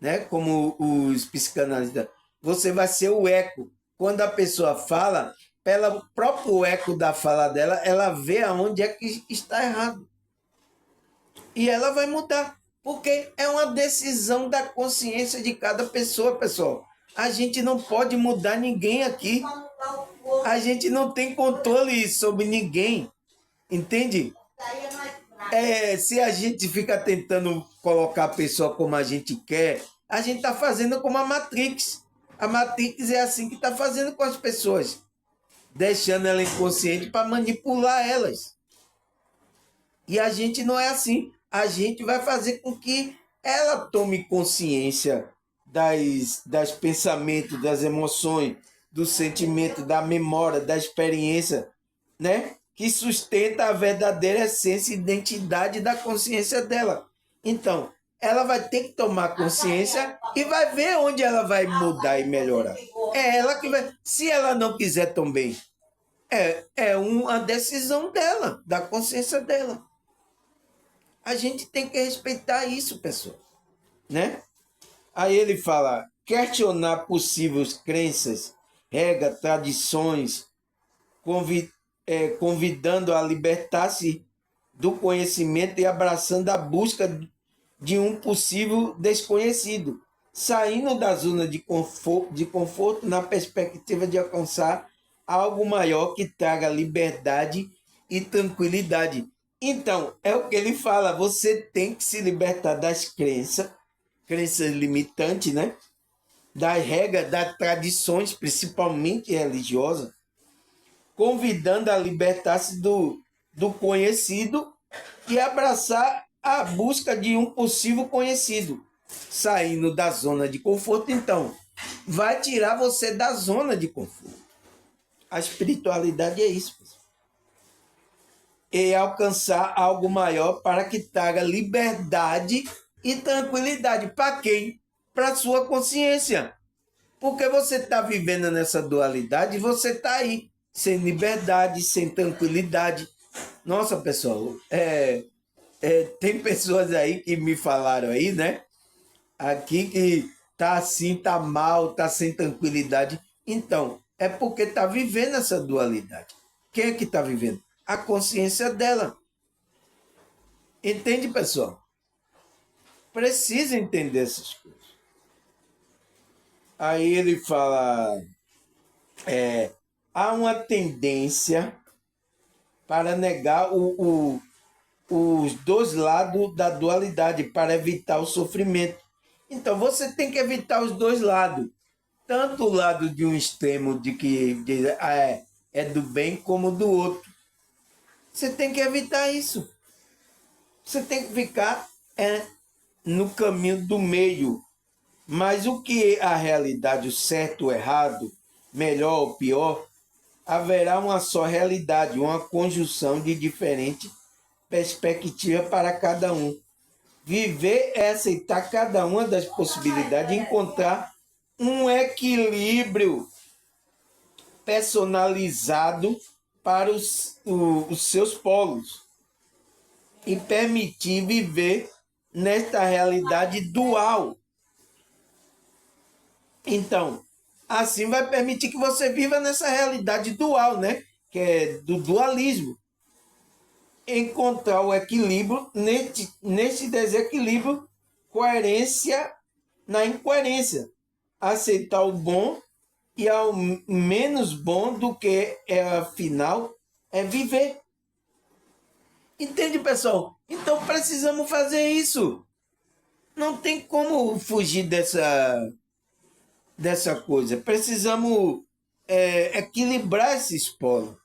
S1: né? Como os psicanalistas. Você vai ser o eco. Quando a pessoa fala, pelo próprio eco da fala dela, ela vê aonde é que está errado. E ela vai mudar. Porque é uma decisão da consciência de cada pessoa, pessoal. A gente não pode mudar ninguém aqui. A gente não tem controle sobre ninguém. Entende? Se a gente fica tentando colocar a pessoa como a gente quer, a gente está fazendo como a Matrix. A Matrix é assim que está fazendo com as pessoas. Deixando ela inconsciente para manipular elas. E a gente não é assim. A gente vai fazer com que ela tome consciência das pensamentos, das emoções, do sentimento, da memória, da experiência, né? Que sustenta a verdadeira essência e identidade da consciência dela. Então, ela vai ter que tomar consciência e vai ver onde ela vai mudar e melhorar. É ela que vai. Se ela não quiser também, É uma decisão dela, da consciência dela. A gente tem que respeitar isso, pessoal, né? Aí ele fala, questionar possíveis crenças, regras, tradições, convidando a libertar-se do conhecimento e abraçando a busca de um possível desconhecido, saindo da zona de conforto na perspectiva de alcançar algo maior que traga liberdade e tranquilidade. Então, é o que ele fala, você tem que se libertar das crenças limitantes, né? Das regras, das tradições, principalmente religiosas, convidando a libertar-se do conhecido e abraçar a busca de um possível conhecido, saindo da zona de conforto. Então, vai tirar você da zona de conforto. A espiritualidade é isso, pessoal. E alcançar algo maior para que traga liberdade e tranquilidade. Para quem? Para a sua consciência. Porque você está vivendo nessa dualidade e você está aí, sem liberdade, sem tranquilidade. Nossa, pessoal, tem pessoas aí que me falaram aí, né? Aqui que tá assim, tá mal, tá sem tranquilidade. Então, é porque tá vivendo essa dualidade. Quem é que tá vivendo? A consciência dela. Entende, pessoal? Precisa entender essas coisas. Aí ele fala, há uma tendência para negar os dois lados da dualidade, para evitar o sofrimento. Então você tem que evitar os dois lados. Tanto o lado de um extremo de que diz, é do bem, como do outro. Você tem que evitar isso. Você tem que ficar no caminho do meio. Mas o que é a realidade, o certo ou errado, melhor ou pior, haverá uma só realidade, uma conjunção de diferentes perspectivas para cada um. Viver é aceitar cada uma das possibilidades e encontrar um equilíbrio personalizado para os seus polos e permitir viver nesta realidade dual. Então, assim vai permitir que você viva nessa realidade dual, né? Que é do dualismo. Encontrar o equilíbrio nesse desequilíbrio, coerência na incoerência. Aceitar o bom e ao menos bom do que afinal é viver. Entende, pessoal? Então precisamos fazer isso. Não tem como fugir dessa coisa. Precisamos equilibrar esses polos,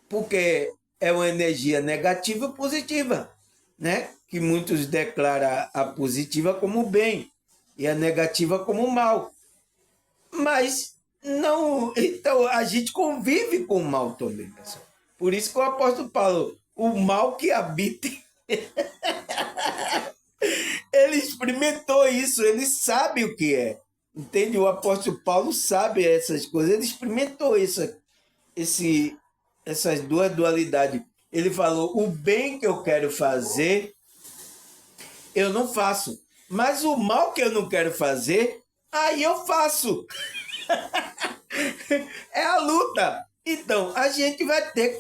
S1: porque é uma energia negativa e positiva, né? Que muitos declaram a positiva como bem e a negativa como mal. Mas não, então a gente convive com o mal também, pessoal. Por isso que o apóstolo Paulo, o mal que habita, ele experimentou isso, ele sabe o que é. Entende? O apóstolo Paulo sabe essas coisas, ele experimentou essas duas dualidades. Ele falou: o bem que eu quero fazer, eu não faço. Mas o mal que eu não quero fazer, aí eu faço. É a luta. Então, a gente vai ter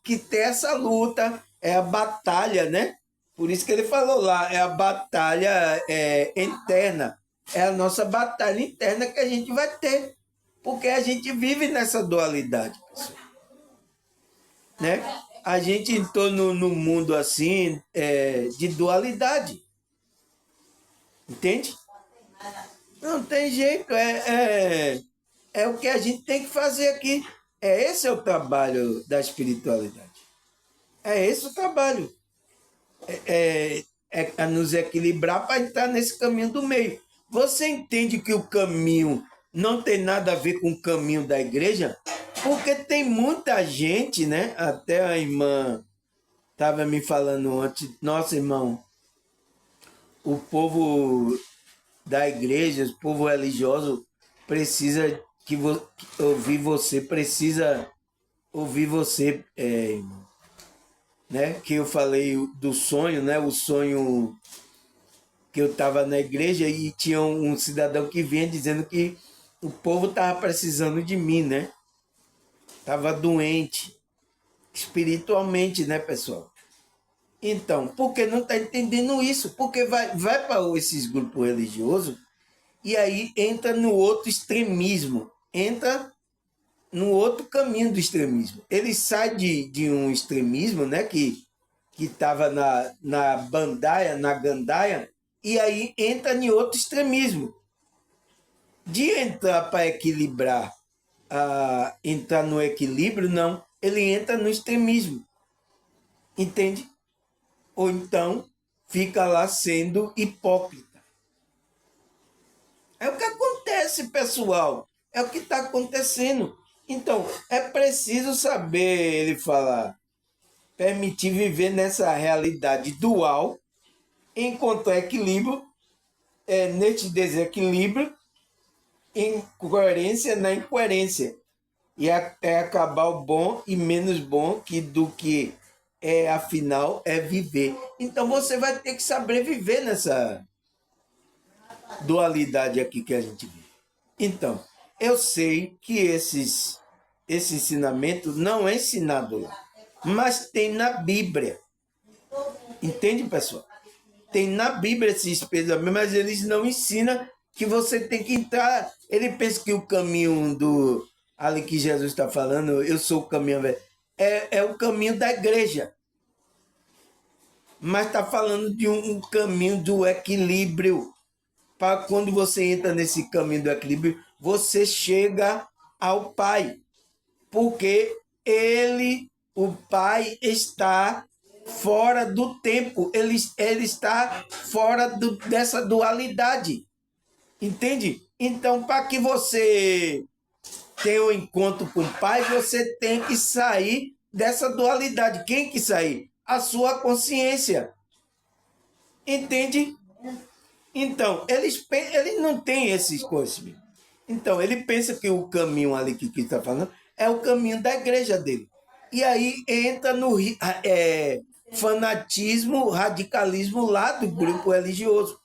S1: que ter essa luta, é a batalha, né? Por isso que ele falou lá, é a batalha interna. É a nossa batalha interna que a gente vai ter. Porque a gente vive nessa dualidade, pessoal, né? A gente entrou no mundo assim, de dualidade. Entende? Não tem jeito, é o que a gente tem que fazer aqui. Esse é o trabalho da espiritualidade. É esse o trabalho. É nos equilibrar para entrar nesse caminho do meio. Você entende que o caminho não tem nada a ver com o caminho da igreja? Porque tem muita gente, né? Até a irmã estava me falando antes, nossa, irmão, o povo da igreja, o povo religioso precisa ouvir você, precisa ouvir você, irmão, né? Que eu falei do sonho, né? O sonho que eu estava na igreja e tinha um cidadão que vinha dizendo que o povo estava precisando de mim, né? Estava doente espiritualmente, né, pessoal? Então, por que não está entendendo isso? Porque vai para esses grupos religiosos e aí entra no outro extremismo, entra no outro caminho do extremismo. Ele sai de um extremismo, né, que estava na bandaia, na gandaia, e aí entra em outro extremismo. De entrar para equilibrar, entrar no equilíbrio, não. Ele entra no extremismo. Entende? Ou então fica lá sendo hipócrita. É o que acontece, pessoal. É o que está acontecendo. Então, é preciso saber, ele falar, permitir viver nessa realidade dual, encontrar equilíbrio, neste desequilíbrio, incoerência na incoerência. E até acabar o bom e menos bom que do que afinal, é viver. Então você vai ter que saber viver nessa dualidade aqui que a gente vive. Então, eu sei que esse ensinamento não é ensinado lá, mas tem na Bíblia. Entende, pessoal? Tem na Bíblia esses pensamentos, mas eles não ensinam que você tem que entrar. Ele pensa que o caminho ali que Jesus está falando, eu sou o caminho, é o caminho da igreja. Mas está falando de um caminho do equilíbrio. Para quando você entra nesse caminho do equilíbrio, você chega ao Pai. Porque o Pai, está fora do tempo. Ele está fora dessa dualidade. Entende? Então, para que você tenha um encontro com o Pai, você tem que sair dessa dualidade. Quem que sair? A sua consciência. Entende? Então, ele não tem esses conhecimentos. Então, ele pensa que o caminho ali que está falando é o caminho da igreja dele. E aí entra no fanatismo, radicalismo lá do grupo religioso.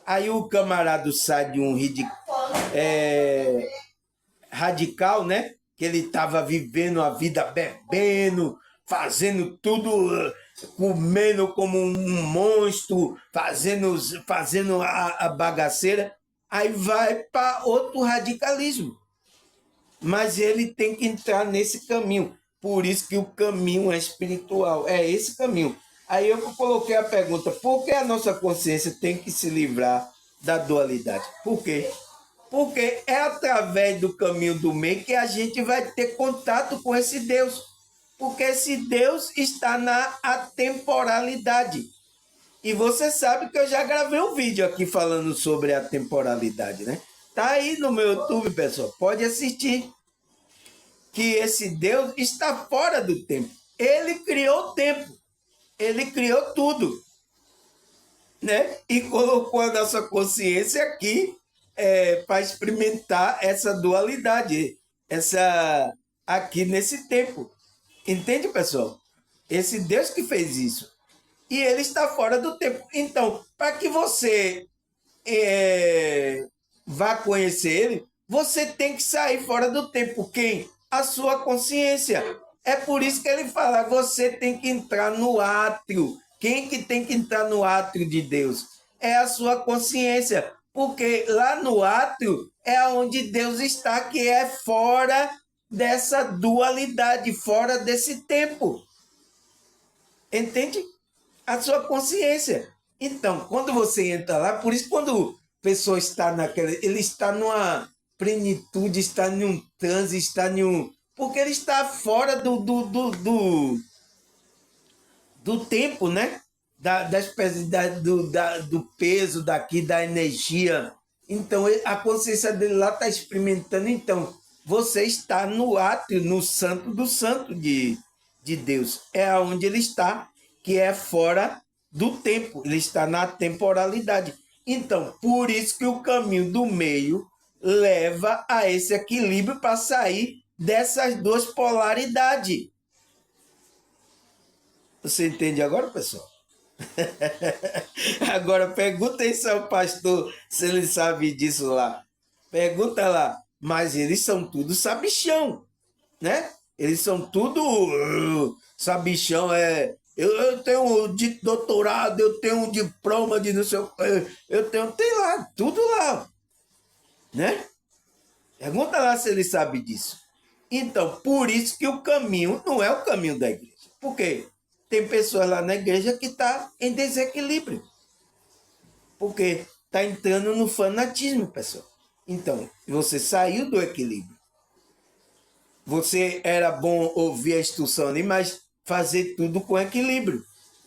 S1: Aí o camarada sai de um radical, né? Que ele estava vivendo a vida bebendo, fazendo tudo, comendo como um monstro, fazendo a bagaceira. Aí vai para outro radicalismo. Mas ele tem que entrar nesse caminho. Por isso que o caminho é espiritual. É esse caminho. Aí eu coloquei a pergunta, por que a nossa consciência tem que se livrar da dualidade? Por quê? Porque é através do caminho do meio que a gente vai ter contato com esse Deus. Porque esse Deus está na atemporalidade. E você sabe que eu já gravei um vídeo aqui falando sobre a temporalidade, né? Tá aí no meu YouTube, pessoal. Pode assistir. Que esse Deus está fora do tempo. Ele criou o tempo. Ele criou tudo. Né? E colocou a nossa consciência aqui para experimentar essa dualidade. Aqui nesse tempo. Entende, pessoal? Esse Deus que fez isso. E ele está fora do tempo. Então, para que você vá conhecer ele, você tem que sair fora do tempo. Quem? A sua consciência. É por isso que ele fala, você tem que entrar no átrio. Quem que tem que entrar no átrio de Deus? É a sua consciência. Porque lá no átrio é onde Deus está, que é fora dessa dualidade, fora desse tempo. Entende? A sua consciência. Então, quando você entra lá, por isso quando a pessoa está naquela, ele está numa plenitude, está em um transe, está em um... Porque ele está fora do tempo, né? Da espécie do peso daqui, da energia. Então, a consciência dele lá está experimentando. Então, você está no átrio, no santo do santo de Deus. É onde ele está, que é fora do tempo. Ele está na temporalidade. Então, por isso que o caminho do meio leva a esse equilíbrio para sair dessas duas polaridades. Você entende agora, pessoal? Agora pergunta aí ao pastor se ele sabe disso lá. Pergunta lá. Mas eles são tudo sabichão, né? Eles são tudo sabichão. Eu tenho doutorado, eu tenho um diploma de não sei o que. Tem lá, tudo lá, né? Pergunta lá se ele sabe disso. Então, por isso que o caminho não é o caminho da igreja. Por quê? Tem pessoas lá na igreja que estão em desequilíbrio. Porque está entrando no fanatismo, pessoal. Então, você saiu do equilíbrio. Você era bom ouvir a instrução ali, mas fazer tudo com equilíbrio.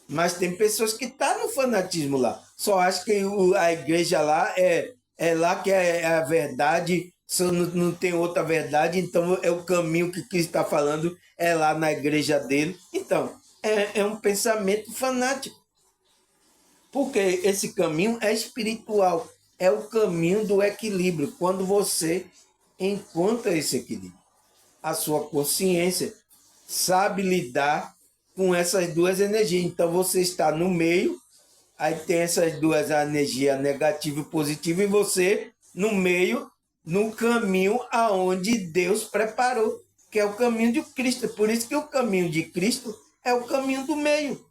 S1: Mas tem pessoas que estão no fanatismo lá. Só acham que a igreja lá é lá que é a verdade, só não tem outra verdade, então é o caminho que Cristo está falando, é lá na igreja dele. Então, é um pensamento fanático. Porque esse caminho é espiritual, é o caminho do equilíbrio. Quando você encontra esse equilíbrio, a sua consciência sabe lidar com essas duas energias. Então você está no meio, aí tem essas duas energias, negativa e positiva, e você no meio, no caminho aonde Deus preparou, que é o caminho de Cristo. Por isso que o caminho de Cristo é o caminho do meio.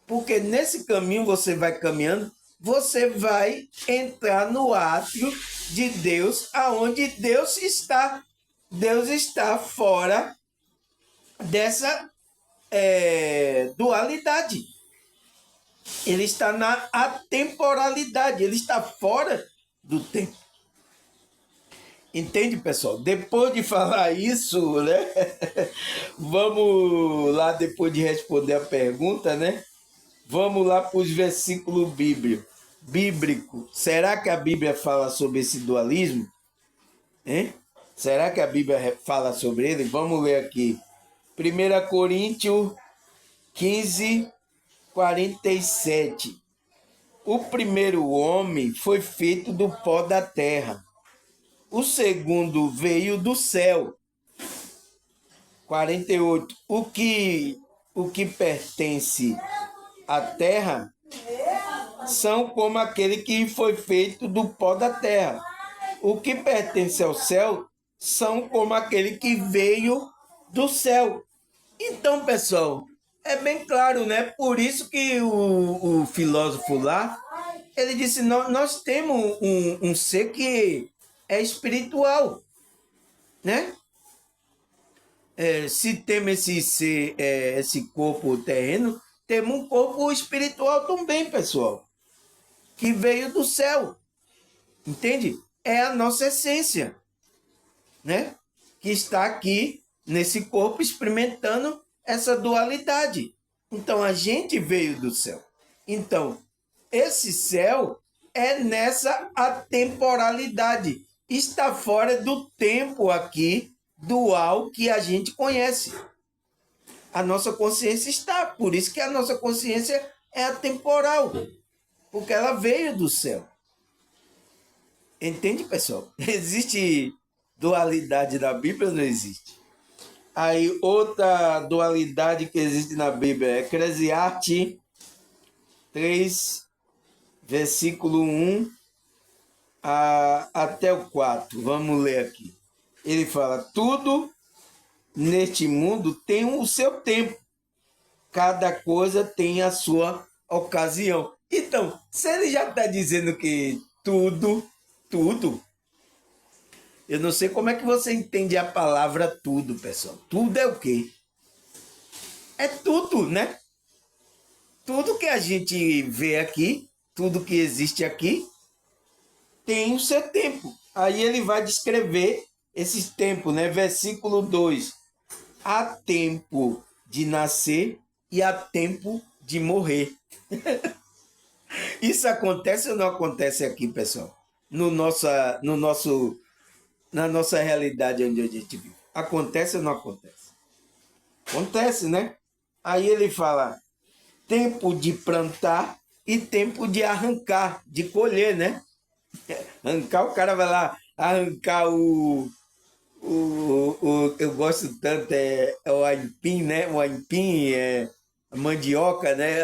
S1: Porque nesse caminho você vai caminhando, você vai entrar no átrio de Deus, aonde Deus está. Deus está fora dessa dualidade. Ele está na atemporalidade, ele está fora do tempo. Entende, pessoal? Depois de falar isso, né? Vamos lá, depois de responder a pergunta, né? Vamos lá para os versículos bíblicos. Será que a Bíblia fala sobre esse dualismo? Hein? Será que a Bíblia fala sobre ele? Vamos ler aqui. 1 Coríntios 15, 47. O primeiro homem foi feito do pó da terra. O segundo veio do céu. 48. O que pertence à terra são como aquele que foi feito do pó da terra. O que pertence ao céu são como aquele que veio do céu. Então, pessoal, é bem claro, né? Por isso que o filósofo lá, ele disse, nós temos um ser que é espiritual, né? Se temos esse corpo terreno, temos um corpo espiritual também, pessoal, que veio do céu, entende? É a nossa essência, né? Que está aqui nesse corpo experimentando essa dualidade. Então, a gente veio do céu. Então, esse céu é nessa atemporalidade. Está fora do tempo aqui dual que a gente conhece. A nossa consciência está, por isso que a nossa consciência é atemporal, porque ela veio do céu. Entende, pessoal? Existe dualidade na Bíblia ou não existe? Aí, outra dualidade que existe na Bíblia é Eclesiastes 3, versículo 1 até o 4. Vamos ler aqui. Ele fala, tudo neste mundo tem o seu tempo. Cada coisa tem a sua ocasião. Então, se ele já está dizendo que tudo, eu não sei como é que você entende a palavra tudo, pessoal. Tudo é o quê? É tudo, né? Tudo que a gente vê aqui, tudo que existe aqui, tem o seu tempo. Aí ele vai descrever esses tempos, né? Versículo 2. Há tempo de nascer e há tempo de morrer. Isso acontece ou não acontece aqui, pessoal? Na nossa realidade onde a gente vive. Acontece ou não acontece? Acontece, né? Aí ele fala, tempo de plantar e tempo de arrancar, de colher, né? Arrancar, o cara vai lá arrancar o Eu gosto tanto, é o aipim, né? O aipim, a mandioca, né?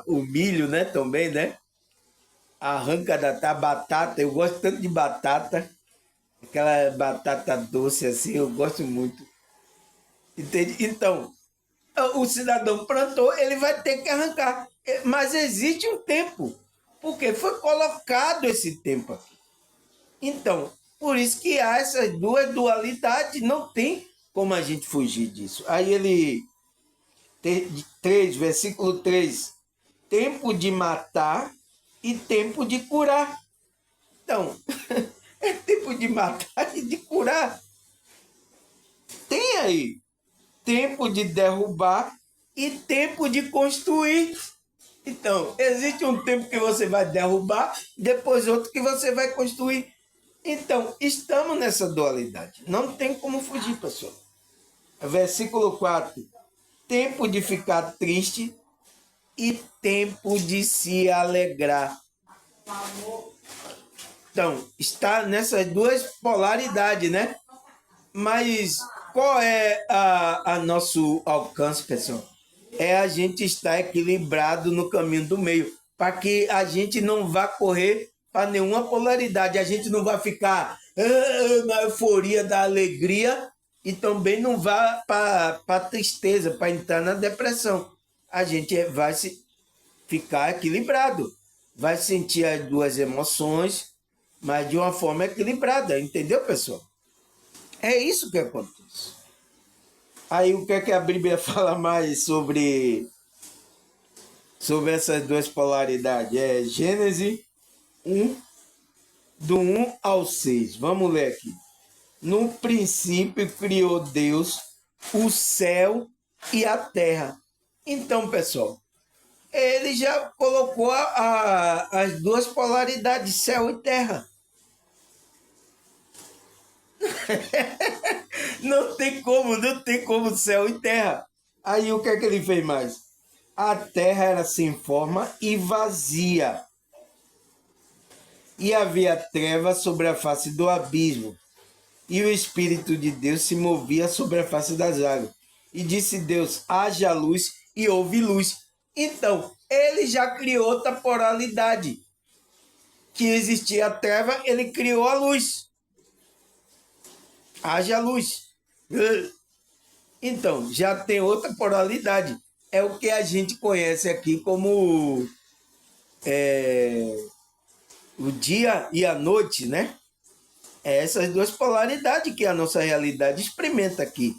S1: O milho, né? Também, né? Arranca da batata. Eu gosto tanto de batata. Aquela batata doce assim, eu gosto muito. Entende? Então, o cidadão plantou, ele vai ter que arrancar. Mas existe um tempo, porque foi colocado esse tempo aqui. Então, por isso que há essas duas dualidades, não tem como a gente fugir disso. Aí ele, 3, versículo 3, tempo de matar e tempo de curar. Então, é tempo de matar e de curar. Tem aí tempo de derrubar e tempo de construir. Então, existe um tempo que você vai derrubar, depois outro que você vai construir. Então, estamos nessa dualidade. Não tem como fugir, pessoal. Versículo 4. Tempo de ficar triste e tempo de se alegrar. Então, está nessas duas polaridades, né? Mas qual é a nosso alcance, pessoal? É a gente estar equilibrado no caminho do meio, para que a gente não vá correr para nenhuma polaridade, a gente não vai ficar na euforia da alegria e também não vá para a tristeza, para entrar na depressão. A gente vai se ficar equilibrado, vai sentir as duas emoções, mas de uma forma equilibrada, entendeu, pessoal? É isso que acontece. Aí o que é que a Bíblia fala mais sobre essas duas polaridades? É Gênesis 1, do 1 ao 6. Vamos ler aqui. No princípio criou Deus o céu e a terra. Então, pessoal, ele já colocou as duas polaridades, céu e terra. Não tem como céu e terra. Aí o que é que ele fez mais? A terra era sem forma e vazia. E havia trevas sobre a face do abismo. E o Espírito de Deus se movia sobre a face das águas. E disse Deus, haja luz, e houve luz. Então, ele já criou outra polaridade. Que existia a treva, ele criou a luz. Haja luz. Então, já tem outra polaridade. É o que a gente conhece aqui como o dia e a noite, né? É essas duas polaridades que a nossa realidade experimenta aqui.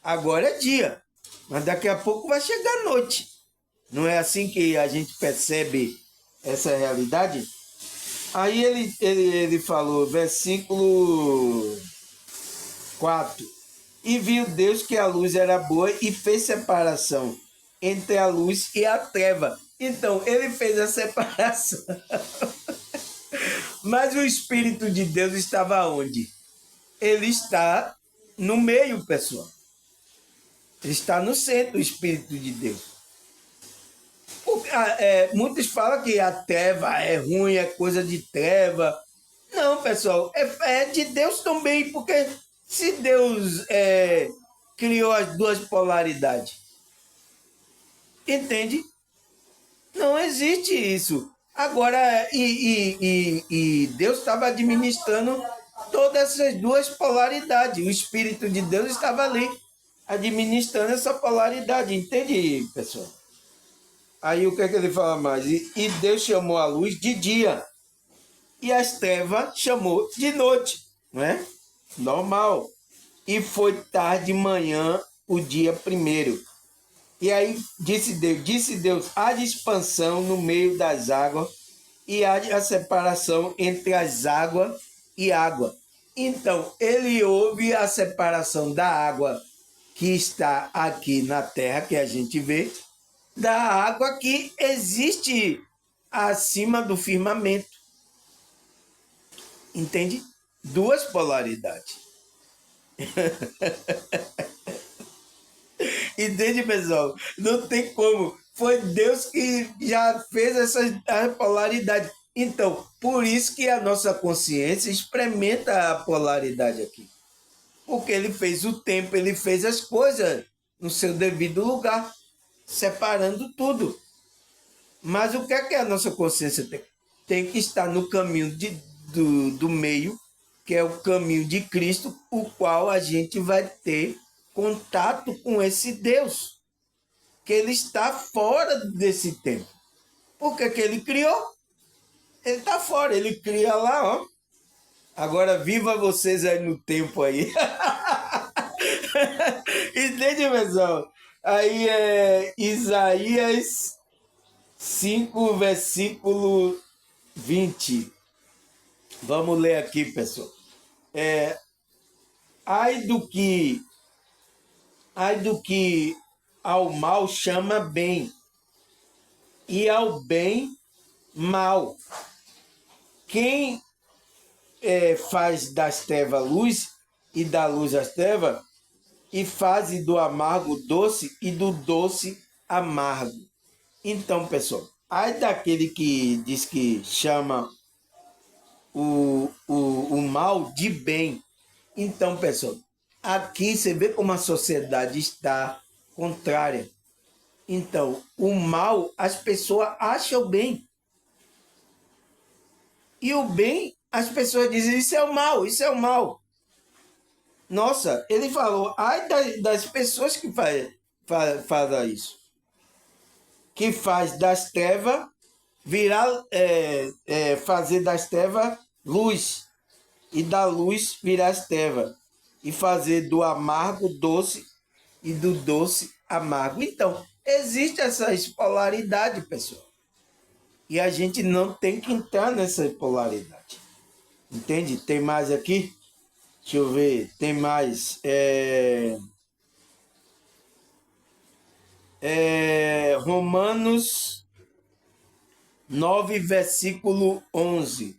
S1: Agora é dia, mas daqui a pouco vai chegar a noite. Não é assim que a gente percebe essa realidade? Aí ele falou, versículo 4. E viu Deus que a luz era boa e fez separação entre a luz e a treva. Então, ele fez a separação. Mas o Espírito de Deus estava onde? Ele está no meio, pessoal. Ele está no centro, o Espírito de Deus. Muitos falam que a treva é ruim, é coisa de treva. Não, pessoal, é de Deus também, porque se Deus criou as duas polaridades, entende? Não existe isso. Agora, e Deus estava administrando todas essas duas polaridades. O Espírito de Deus estava ali, administrando essa polaridade. Entende, pessoal? Aí o que é que ele fala mais? E Deus chamou a luz de dia, e as trevas chamou de noite, não é? Normal. E foi tarde de manhã o dia primeiro. E aí disse Deus, há de expansão no meio das águas e há de a separação entre as águas e água. Então, ele houve a separação da água que está aqui na terra, que a gente vê, da água que existe acima do firmamento. Entende? Duas polaridades. Entende, pessoal? Não tem como. Foi Deus que já fez essa polaridade. Então, por isso que a nossa consciência experimenta a polaridade aqui. Porque ele fez o tempo, ele fez as coisas no seu devido lugar, separando tudo. Mas o que é que a nossa consciência tem? Tem que estar no caminho do meio, que é o caminho de Cristo, o qual a gente vai ter contato com esse Deus, que ele está fora desse tempo. Por que ele criou? Ele está fora, ele cria lá, ó. Agora viva vocês aí no tempo aí. Entende, pessoal? Aí é Isaías 5, versículo 20. Vamos ler aqui, pessoal. Ai do que ao mal chama bem, e ao bem mal. Quem faz das trevas luz, e da luz as trevas, e faz do amargo doce, e do doce amargo. Então, pessoal, ai daquele que diz que chama o mal de bem. Então, pessoal, aqui você vê como a sociedade está contrária. Então, o mal, as pessoas acham bem. E o bem, as pessoas dizem, isso é o mal, isso é o mal. Nossa, ele falou, ai das pessoas que fazem isso. Que faz das trevas virar, fazer das trevas luz, e da luz virar as trevas, e fazer do amargo doce, e do doce amargo. Então, existe essa polaridade, pessoal. E a gente não tem que entrar nessa polaridade. Entende? Tem mais aqui? Deixa eu ver. Tem mais. Romanos 9, versículo 11.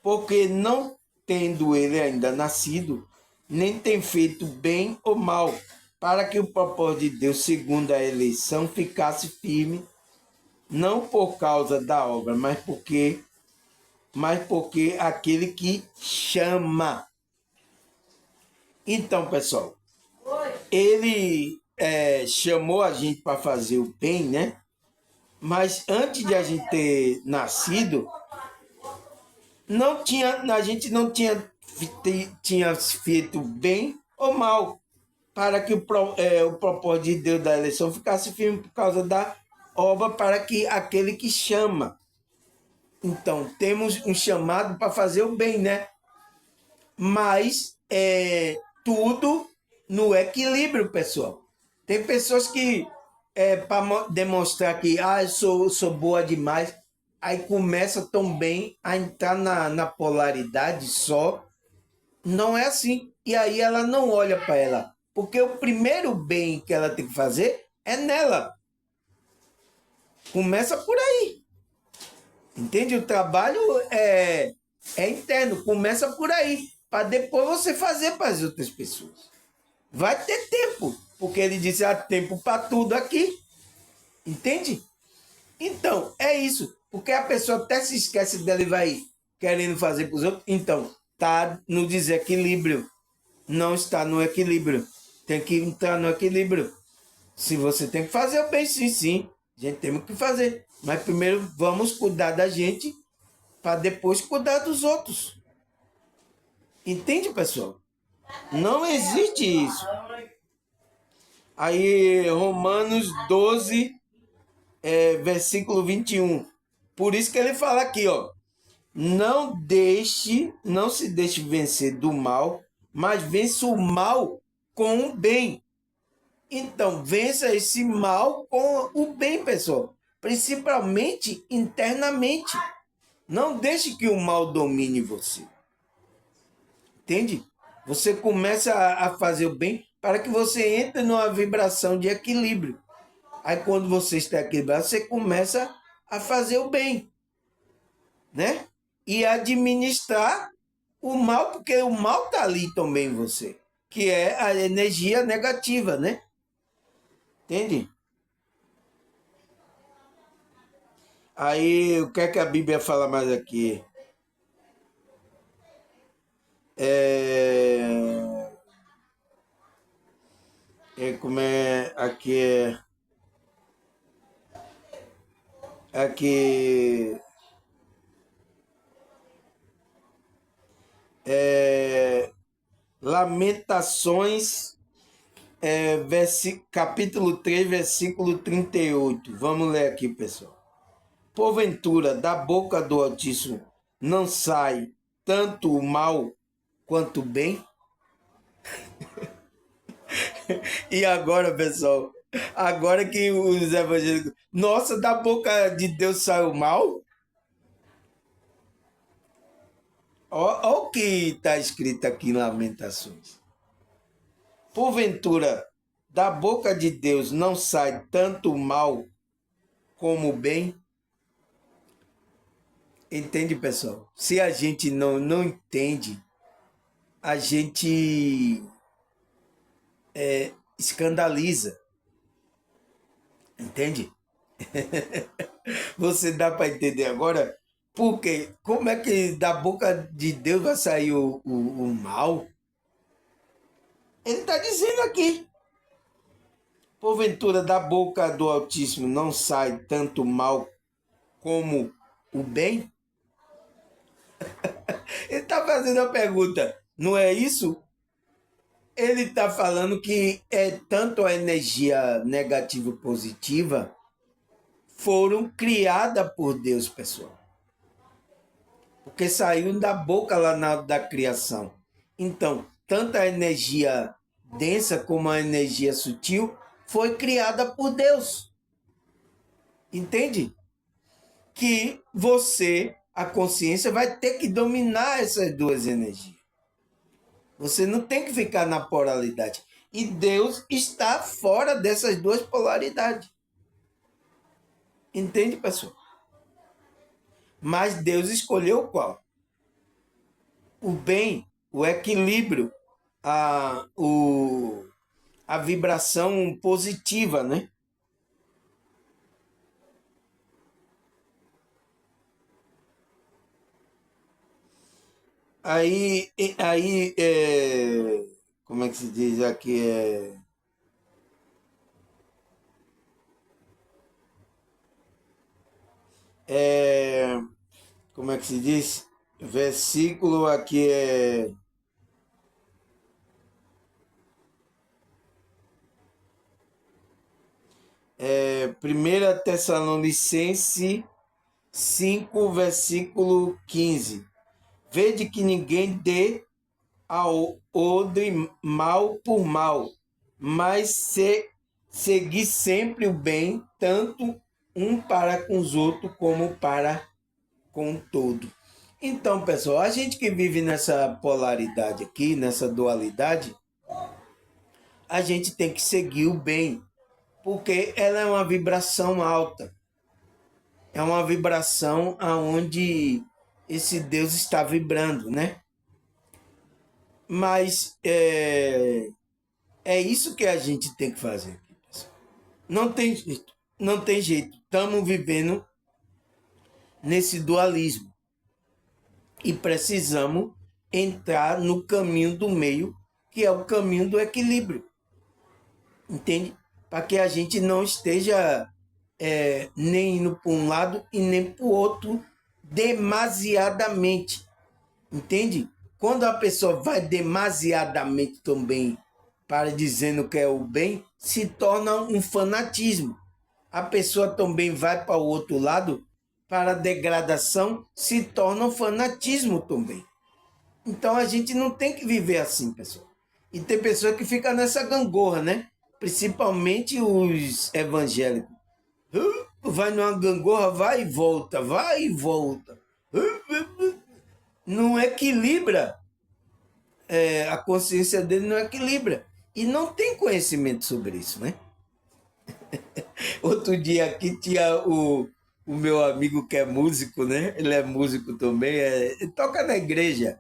S1: Porque não tendo ele ainda nascido, nem tem feito bem ou mal, para que o propósito de Deus, segundo a eleição, ficasse firme, não por causa da obra, mas porque aquele que chama. Então, pessoal, ele chamou a gente para fazer o bem, né? Mas antes de a gente ter nascido, a gente não tinha feito bem ou mal, para que o propósito de Deus da eleição ficasse firme por causa da obra, para que aquele que chama. Então, temos um chamado para fazer o bem, né? Mas tudo no equilíbrio, pessoal. Tem pessoas que, para demonstrar que eu sou boa demais, aí começa também a entrar na polaridade só. Não é assim. E aí ela não olha para ela. Porque o primeiro bem que ela tem que fazer é nela. Começa por aí. Entende? O trabalho é interno. Começa por aí. Para depois você fazer para as outras pessoas. Vai ter tempo. Porque ele disse, há tempo para tudo aqui. Entende? Então, é isso. Porque a pessoa até se esquece dela e vai querendo fazer para os outros. Então, está no desequilíbrio. Não está no equilíbrio. Tem que entrar no equilíbrio. Se você tem que fazer o bem, sim. A gente tem que fazer. Mas primeiro vamos cuidar da gente para depois cuidar dos outros. Entende, pessoal? Não existe isso. Aí, Romanos 12, versículo 21. Por isso que ele fala aqui, ó. Não se deixe vencer do mal, mas vença o mal com o bem. Então, vença esse mal com o bem, pessoal. Principalmente internamente. Não deixe que o mal domine você. Entende? Você começa a fazer o bem para que você entre numa vibração de equilíbrio. Aí, quando você está equilibrado, você começa a fazer o bem, né? E administrar o mal, porque o mal está ali também em você, que é a energia negativa, né? Entende? Aí, o que é que a Bíblia fala mais aqui? como é aqui é Lamentações, capítulo 3, versículo 38. Vamos ler aqui, pessoal. Porventura, da boca do Altíssimo não sai tanto o mal quanto o bem? E agora, pessoal, agora que os evangélicos, nossa, da boca de Deus sai o mal? Ó o que está escrito aqui em Lamentações. Porventura, da boca de Deus não sai tanto o mal como o bem? Entende, pessoal? Se a gente não entende, a gente escandaliza. Entende? Você dá para entender agora? Porque como é que da boca de Deus vai sair o mal? Ele está dizendo aqui. Porventura, da boca do Altíssimo não sai tanto mal como o bem? Ele está fazendo a pergunta, não é isso? Ele está falando que tanto a energia negativa e positiva foram criadas por Deus, pessoal. Porque saiu da boca lá da criação. Então, tanto a energia densa como a energia sutil foi criada por Deus. Entende? Que você, a consciência, vai ter que dominar essas duas energias. Você não tem que ficar na polaridade. E Deus está fora dessas duas polaridades. Entende, pessoal? Mas Deus escolheu qual? O bem, o equilíbrio, a vibração positiva, né? Aí como é que se diz aqui? Como é que se diz? Versículo aqui é 1 Tessalonicense 5, versículo 15. Vede que ninguém dê ao outro mal por mal, mas seguir sempre o bem, tanto um para com os outros como para com todo. Então, pessoal, a gente que vive nessa polaridade aqui, nessa dualidade, a gente tem que seguir o bem, porque ela é uma vibração alta. É uma vibração aonde esse Deus está vibrando, né? Mas é isso que a gente tem que fazer, pessoal. Não tem jeito, não tem jeito. Estamos vivendo nesse dualismo e precisamos entrar no caminho do meio, que é o caminho do equilíbrio, entende? Para que a gente não esteja nem indo para um lado e nem para o outro demasiadamente, entende? Quando a pessoa vai demasiadamente também para dizendo que é o bem, se torna um fanatismo. A pessoa também vai para o outro lado, para a degradação, se torna um fanatismo também. Então a gente não tem que viver assim, pessoal. E tem pessoa que fica nessa gangorra, né? Principalmente os evangélicos. Vai numa gangorra, vai e volta, vai e volta. Não equilibra. A consciência dele não equilibra. E não tem conhecimento sobre isso, né? Outro dia aqui tinha o meu amigo que é músico, né? Ele é músico também, ele toca na igreja,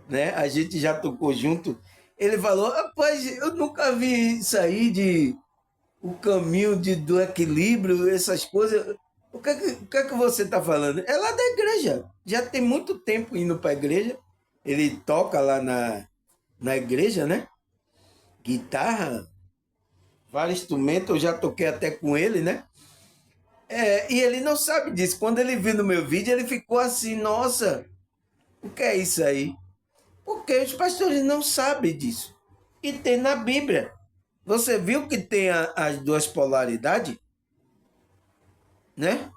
S1: né? A gente já tocou junto. Ele falou, rapaz, eu nunca vi isso aí de o caminho do equilíbrio, essas coisas. O que é que você está falando? É lá da igreja. Já tem muito tempo indo para a igreja. Ele toca lá na igreja, né? Guitarra. vários instrumentos, eu já toquei até com ele, né? E ele não sabe disso. Quando ele viu no meu vídeo, ele ficou assim, nossa, o que é isso aí? Porque os pastores não sabem disso. E tem na Bíblia. Você viu que tem as duas polaridades, né?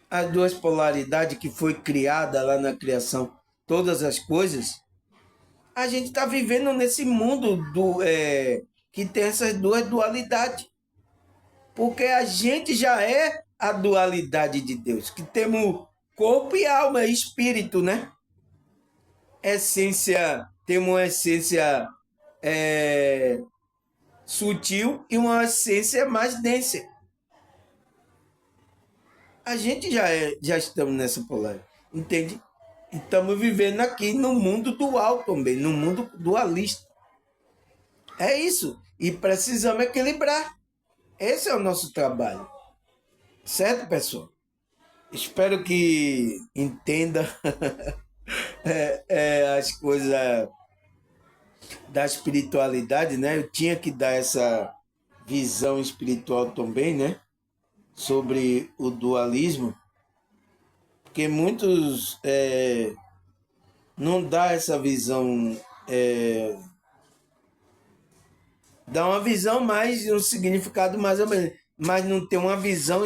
S1: As duas polaridades que foi criada lá na criação, todas as coisas. A gente está vivendo nesse mundo que tem essas duas dualidades. Porque a gente já é a dualidade de Deus, que temos corpo e alma, e espírito, né? Essência, temos uma essência sutil e uma essência mais densa. A gente já estamos nessa polaridade, entende? E estamos vivendo aqui no mundo dual também, no mundo dualista. É isso. E precisamos equilibrar. Esse é o nosso trabalho. Certo, pessoal? Espero que entenda as coisas da espiritualidade, né? Eu tinha que dar essa visão espiritual também, né? Sobre o dualismo, porque muitos não dá essa visão, dá uma visão mais, um significado mais ou menos, mas não tem uma visão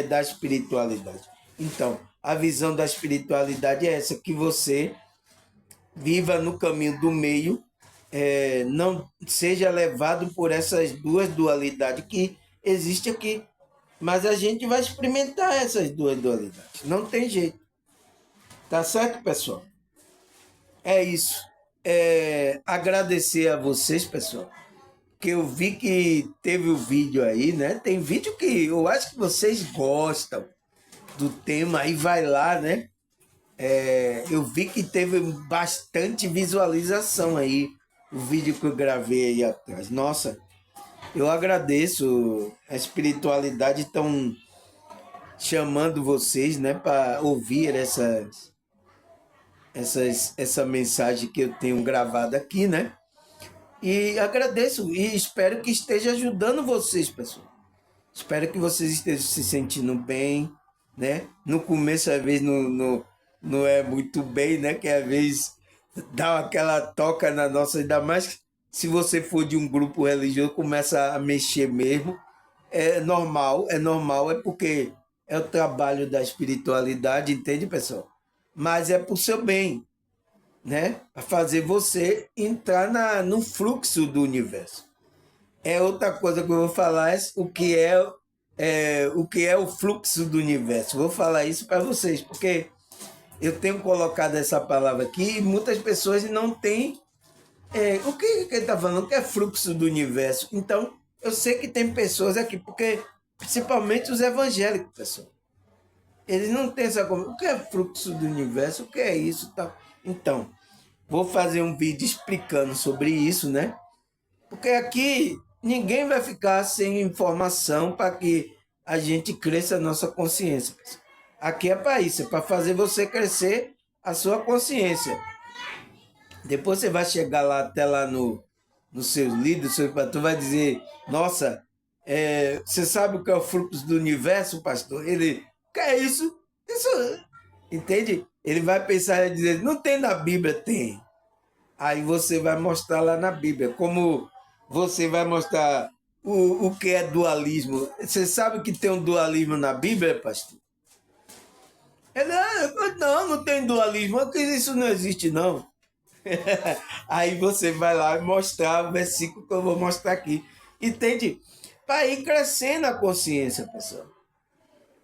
S1: da espiritualidade. Então, a visão da espiritualidade é essa, que você viva no caminho do meio, não seja levado por essas duas dualidades que existem aqui. Mas a gente vai experimentar essas duas dualidades. Não tem jeito. Tá certo, pessoal? É isso. Agradecer a vocês, pessoal, que eu vi que teve o vídeo aí, né? Tem vídeo que eu acho que vocês gostam do tema, aí vai lá, né? Eu vi que teve bastante visualização aí, o vídeo que eu gravei aí atrás. Nossa, eu agradeço. A espiritualidade tão chamando vocês, né, para ouvir essa mensagem que eu tenho gravado aqui, né? E agradeço e espero que esteja ajudando vocês, pessoal. Espero que vocês estejam se sentindo bem, né? No começo, às vezes, não é muito bem, né? Que às vezes dá aquela toca na nossa, ainda mais se você for de um grupo religioso, começa a mexer mesmo. É normal, é porque é o trabalho da espiritualidade, entende, pessoal? Mas é pro seu bem, né? Para fazer você entrar no fluxo do universo. Outra coisa que eu vou falar o que é o fluxo do universo. Vou falar isso para vocês, porque eu tenho colocado essa palavra aqui e muitas pessoas não têm. O que ele está falando? O que é fluxo do universo? Então, eu sei que tem pessoas aqui, porque principalmente os evangélicos, pessoal. Eles não têm essa coisa. O que é fluxo do universo? O que é isso? Tal. Então, vou fazer um vídeo explicando sobre isso, né? Porque aqui ninguém vai ficar sem informação para que a gente cresça a nossa consciência. Aqui é para isso, é para fazer você crescer a sua consciência. Depois você vai chegar lá até lá no seu líder, seu pastor, vai dizer, nossa, você sabe o que é o fluxo do universo, pastor? Ele, o que é isso? Isso, entende? Ele vai pensar e dizer, não tem na Bíblia? Tem. Aí você vai mostrar lá na Bíblia, como você vai mostrar o que é dualismo. Você sabe que tem um dualismo na Bíblia, pastor? Ele, não tem dualismo, isso não existe não. Aí você vai lá mostrar o versículo que eu vou mostrar aqui. Entende? Para ir crescendo a consciência, pessoal.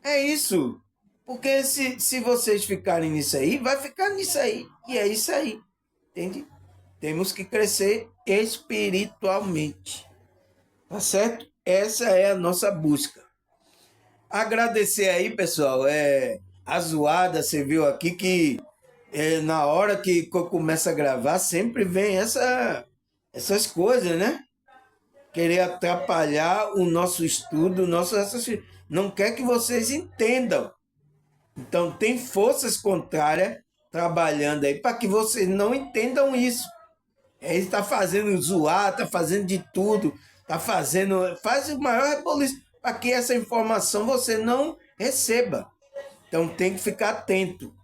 S1: É isso. Porque se vocês ficarem nisso aí, vai ficar nisso aí. E é isso aí. Entende? Temos que crescer espiritualmente. Tá certo? Essa é a nossa busca. Agradecer aí, pessoal. A zoada, você viu aqui que na hora que eu começo a gravar, sempre vem essas coisas, né? Querer atrapalhar o nosso estudo, o nosso raciocínio. Não quer que vocês entendam. Então, tem forças contrárias trabalhando aí para que vocês não entendam isso. Ele está fazendo zoar, está fazendo de tudo, faz o maior reboliço para que essa informação você não receba. Então tem que ficar atento.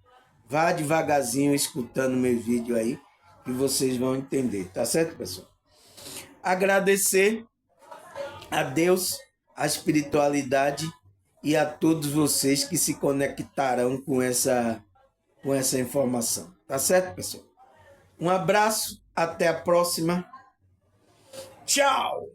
S1: Vá devagarzinho escutando meu vídeo aí, que vocês vão entender. Tá certo, pessoal? Agradecer a Deus, a espiritualidade e a todos vocês que se conectarão com essa informação. Tá certo, pessoal? Um abraço, até a próxima. Tchau!